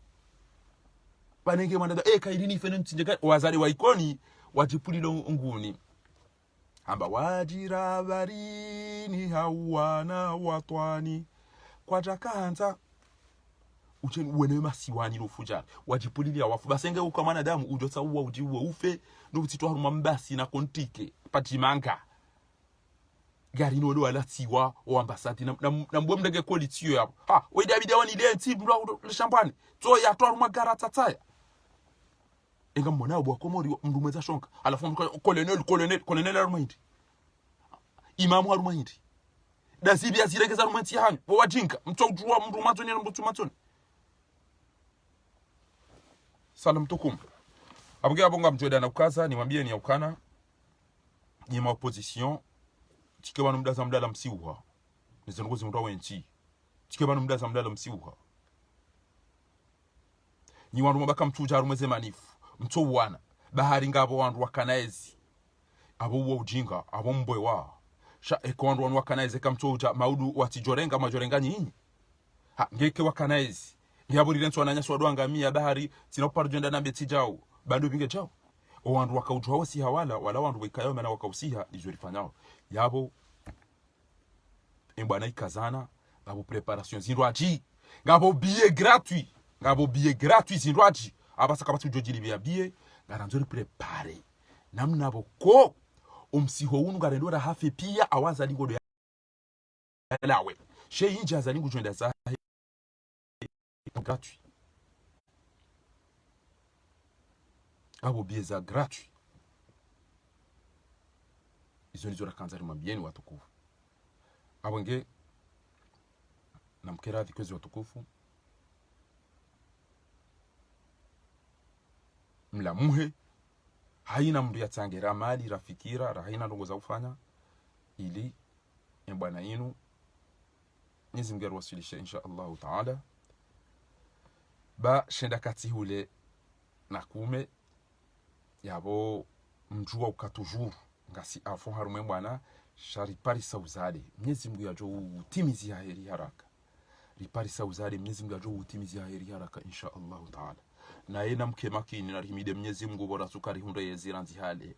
panenge mwanda kairini fene mtinjeka wazali waikoni wajipulilo nguni amba wajira barini hawana watwani kwa jakanza ucheni uwenewe masiwani lofujari wajipulilia wafu basenge uka mwanadamu ujotsa uwa ujiwe ufe nubutitwa haruma mbasi na kontike pajimanga gari nolo wala tiwa o ambasati na mbwe mdege kolitiyo yabo wede abide wani lenti bula champagne to ya to haruma garata taya enga mwana obwa komori mndu mweza shonka alafu colonel arumahindi imamu arumahindi dazibi aziregeza arumahindi yahanyu wajinka mtojua mndu matoni na mtu matoni salam tukum abunge abonga mjoda na ukaza nimwambie ni yaukana ni ma opposition tike banu mdaza mdala msiuha nizengozi mndu wenchi tike banu mdaza mdala msiuha ni wandu mabaka mtuja arumeze manifu mto wana bahari ngabo wandu wakanaezi abo wo ujinga abo mbwe wa sha ekondo wandu wakanaezi kamtoja maudu watijorenga majorenga nyinyi ngeke wakanaezi yabo rilenso wananya swadwa ngamia bahari tinoparjenda nambe tijao bando binge jao o wandu wakaujwa wasi hawala wala wandu wikayo mena wakausiha izorifanyao yabo embana ikazana ngabo preparation zinroaji ngabo billet gratuit zinroaji abasa kabati ujojili bia bie ngaranzori prepare namna boko umsiho unu garendora hafe pia awaza lingo ya lawe she inja za lingo joinda za gratuit abo bieza gratuit izo nizo rakanzari mambieni watukufu abonge namkera vikozi watukufu mlamuhe haina mndu yatsangera mali rafikira haina ndongo za kufanya ili mbwana yenu Mwenyezi Mungu arwasilishe insha Allah taala ba shenda kati hule na kume yabo mjua ukatujuru ngasi afo harume bwana sharipari sauzade Mwenyezi Mungu yajo utimizi ya heri haraka ripari sauzade Mwenyezi Mungu yajo utimizi ya heri haraka insha Allah taala na yena mke makini na himide Mwenyezi Mungu bora sukari hunde yeziranzi hale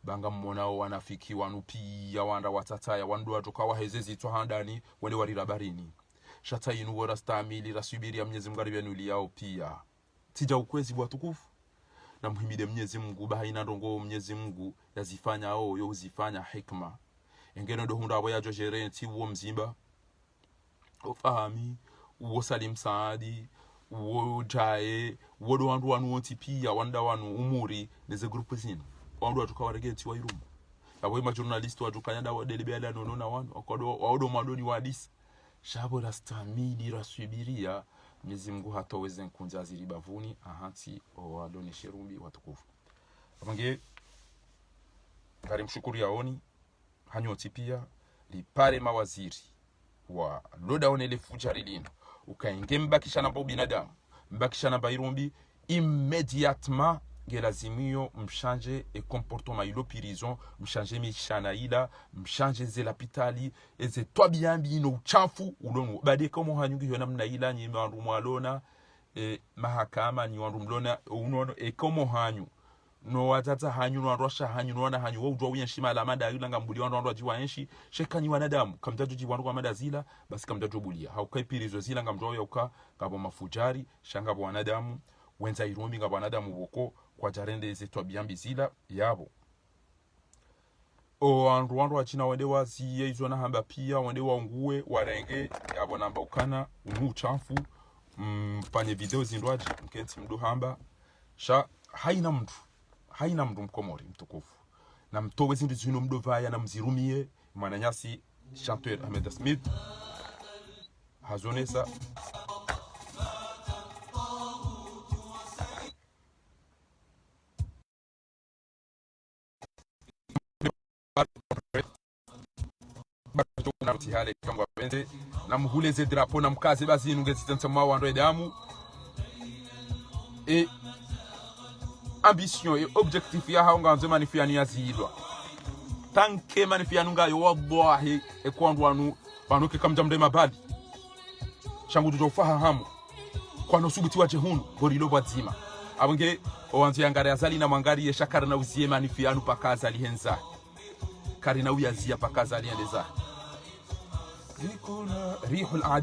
banga mmonao wanafiki wanupi ya wanda watataya wandu watoka wahezezi to handani wale warira barini shata inu wara stamili rasubiri ya Mwenyezi Mungu alivyonuli yao pia tija ukwezi watukufu na muhimide Mwenyezi Mungu baina ndongo Mwenyezi Mungu yazifanya ao yo uzifanya hikma engeno do hunda boya jojere ti wo mzimba ofahami wo Salim Saadi wo jae wo do wandu wanu pia wanda wanu umuri neze grupu zino wandu watukawaregeti wa irumu abo ma journalist watukanyanda wa delibela nono na wanu waodo madoni wa hadisi shabo la stamili rasubiria Mwenyezi Mungu hataweze nkunja zilibavuni ahanti wadoni sherumbi watukufu abange kari mshukuru yaoni hanyoti pia lipare mawaziri wa loda onele fujari lino ukainge mbakisha na binadamu mbakisha na bairumbi immédiatement gelazimio mshanje e comportement ilo prison mshanje mishana ila mshanje ze lapitali eze twabiambi no uchafu ulongo bade komo hanyungi yona mna ila nyi wandu mwalona mahakama ni wandu mlona unono e komo hanyu no watata hanyu no rosha hanyu no wana hanyu wudwa uyenshima la manda yula ngambuli wandu ajiwa enshi shekani wanadamu kamtaju jiwandu kwa mada zila basi kamtaju bulia haukai pirizo zila ngamjwa yoka kabo mafujari shanga bo wanadamu wenza irumbi ngabo wanadamu woko kwa jarende zetu biambi zila yabo o wandu achina wende wazi yezo na hamba pia wende waungue warenge yabo namba ukana unu chafu mfanye video zindwaji mkenti mdu hamba sha haina mdu mkomori mtukufu na mtowe zindu zino mdu vaya na mzirumie mananyasi chanteur Ahmed Smith hazonesa na mtihale kangwa benze na muhuleze drapo na mkaze basi nungezitensa mwa wando edamu e ambition e objectif ya haunga nze manifia ni azilwa tanke manifia nunga yo wallahi e kwandu wanu ke kamjamde mabadi shangu tutofaha hamu kwa no subuti wa jehunu borilo bwazima abonge owanzu yangare azali na mwangari ye shakara na uzie manifia anu pakaza lihenza karina uyazia pakaza liendeza rihul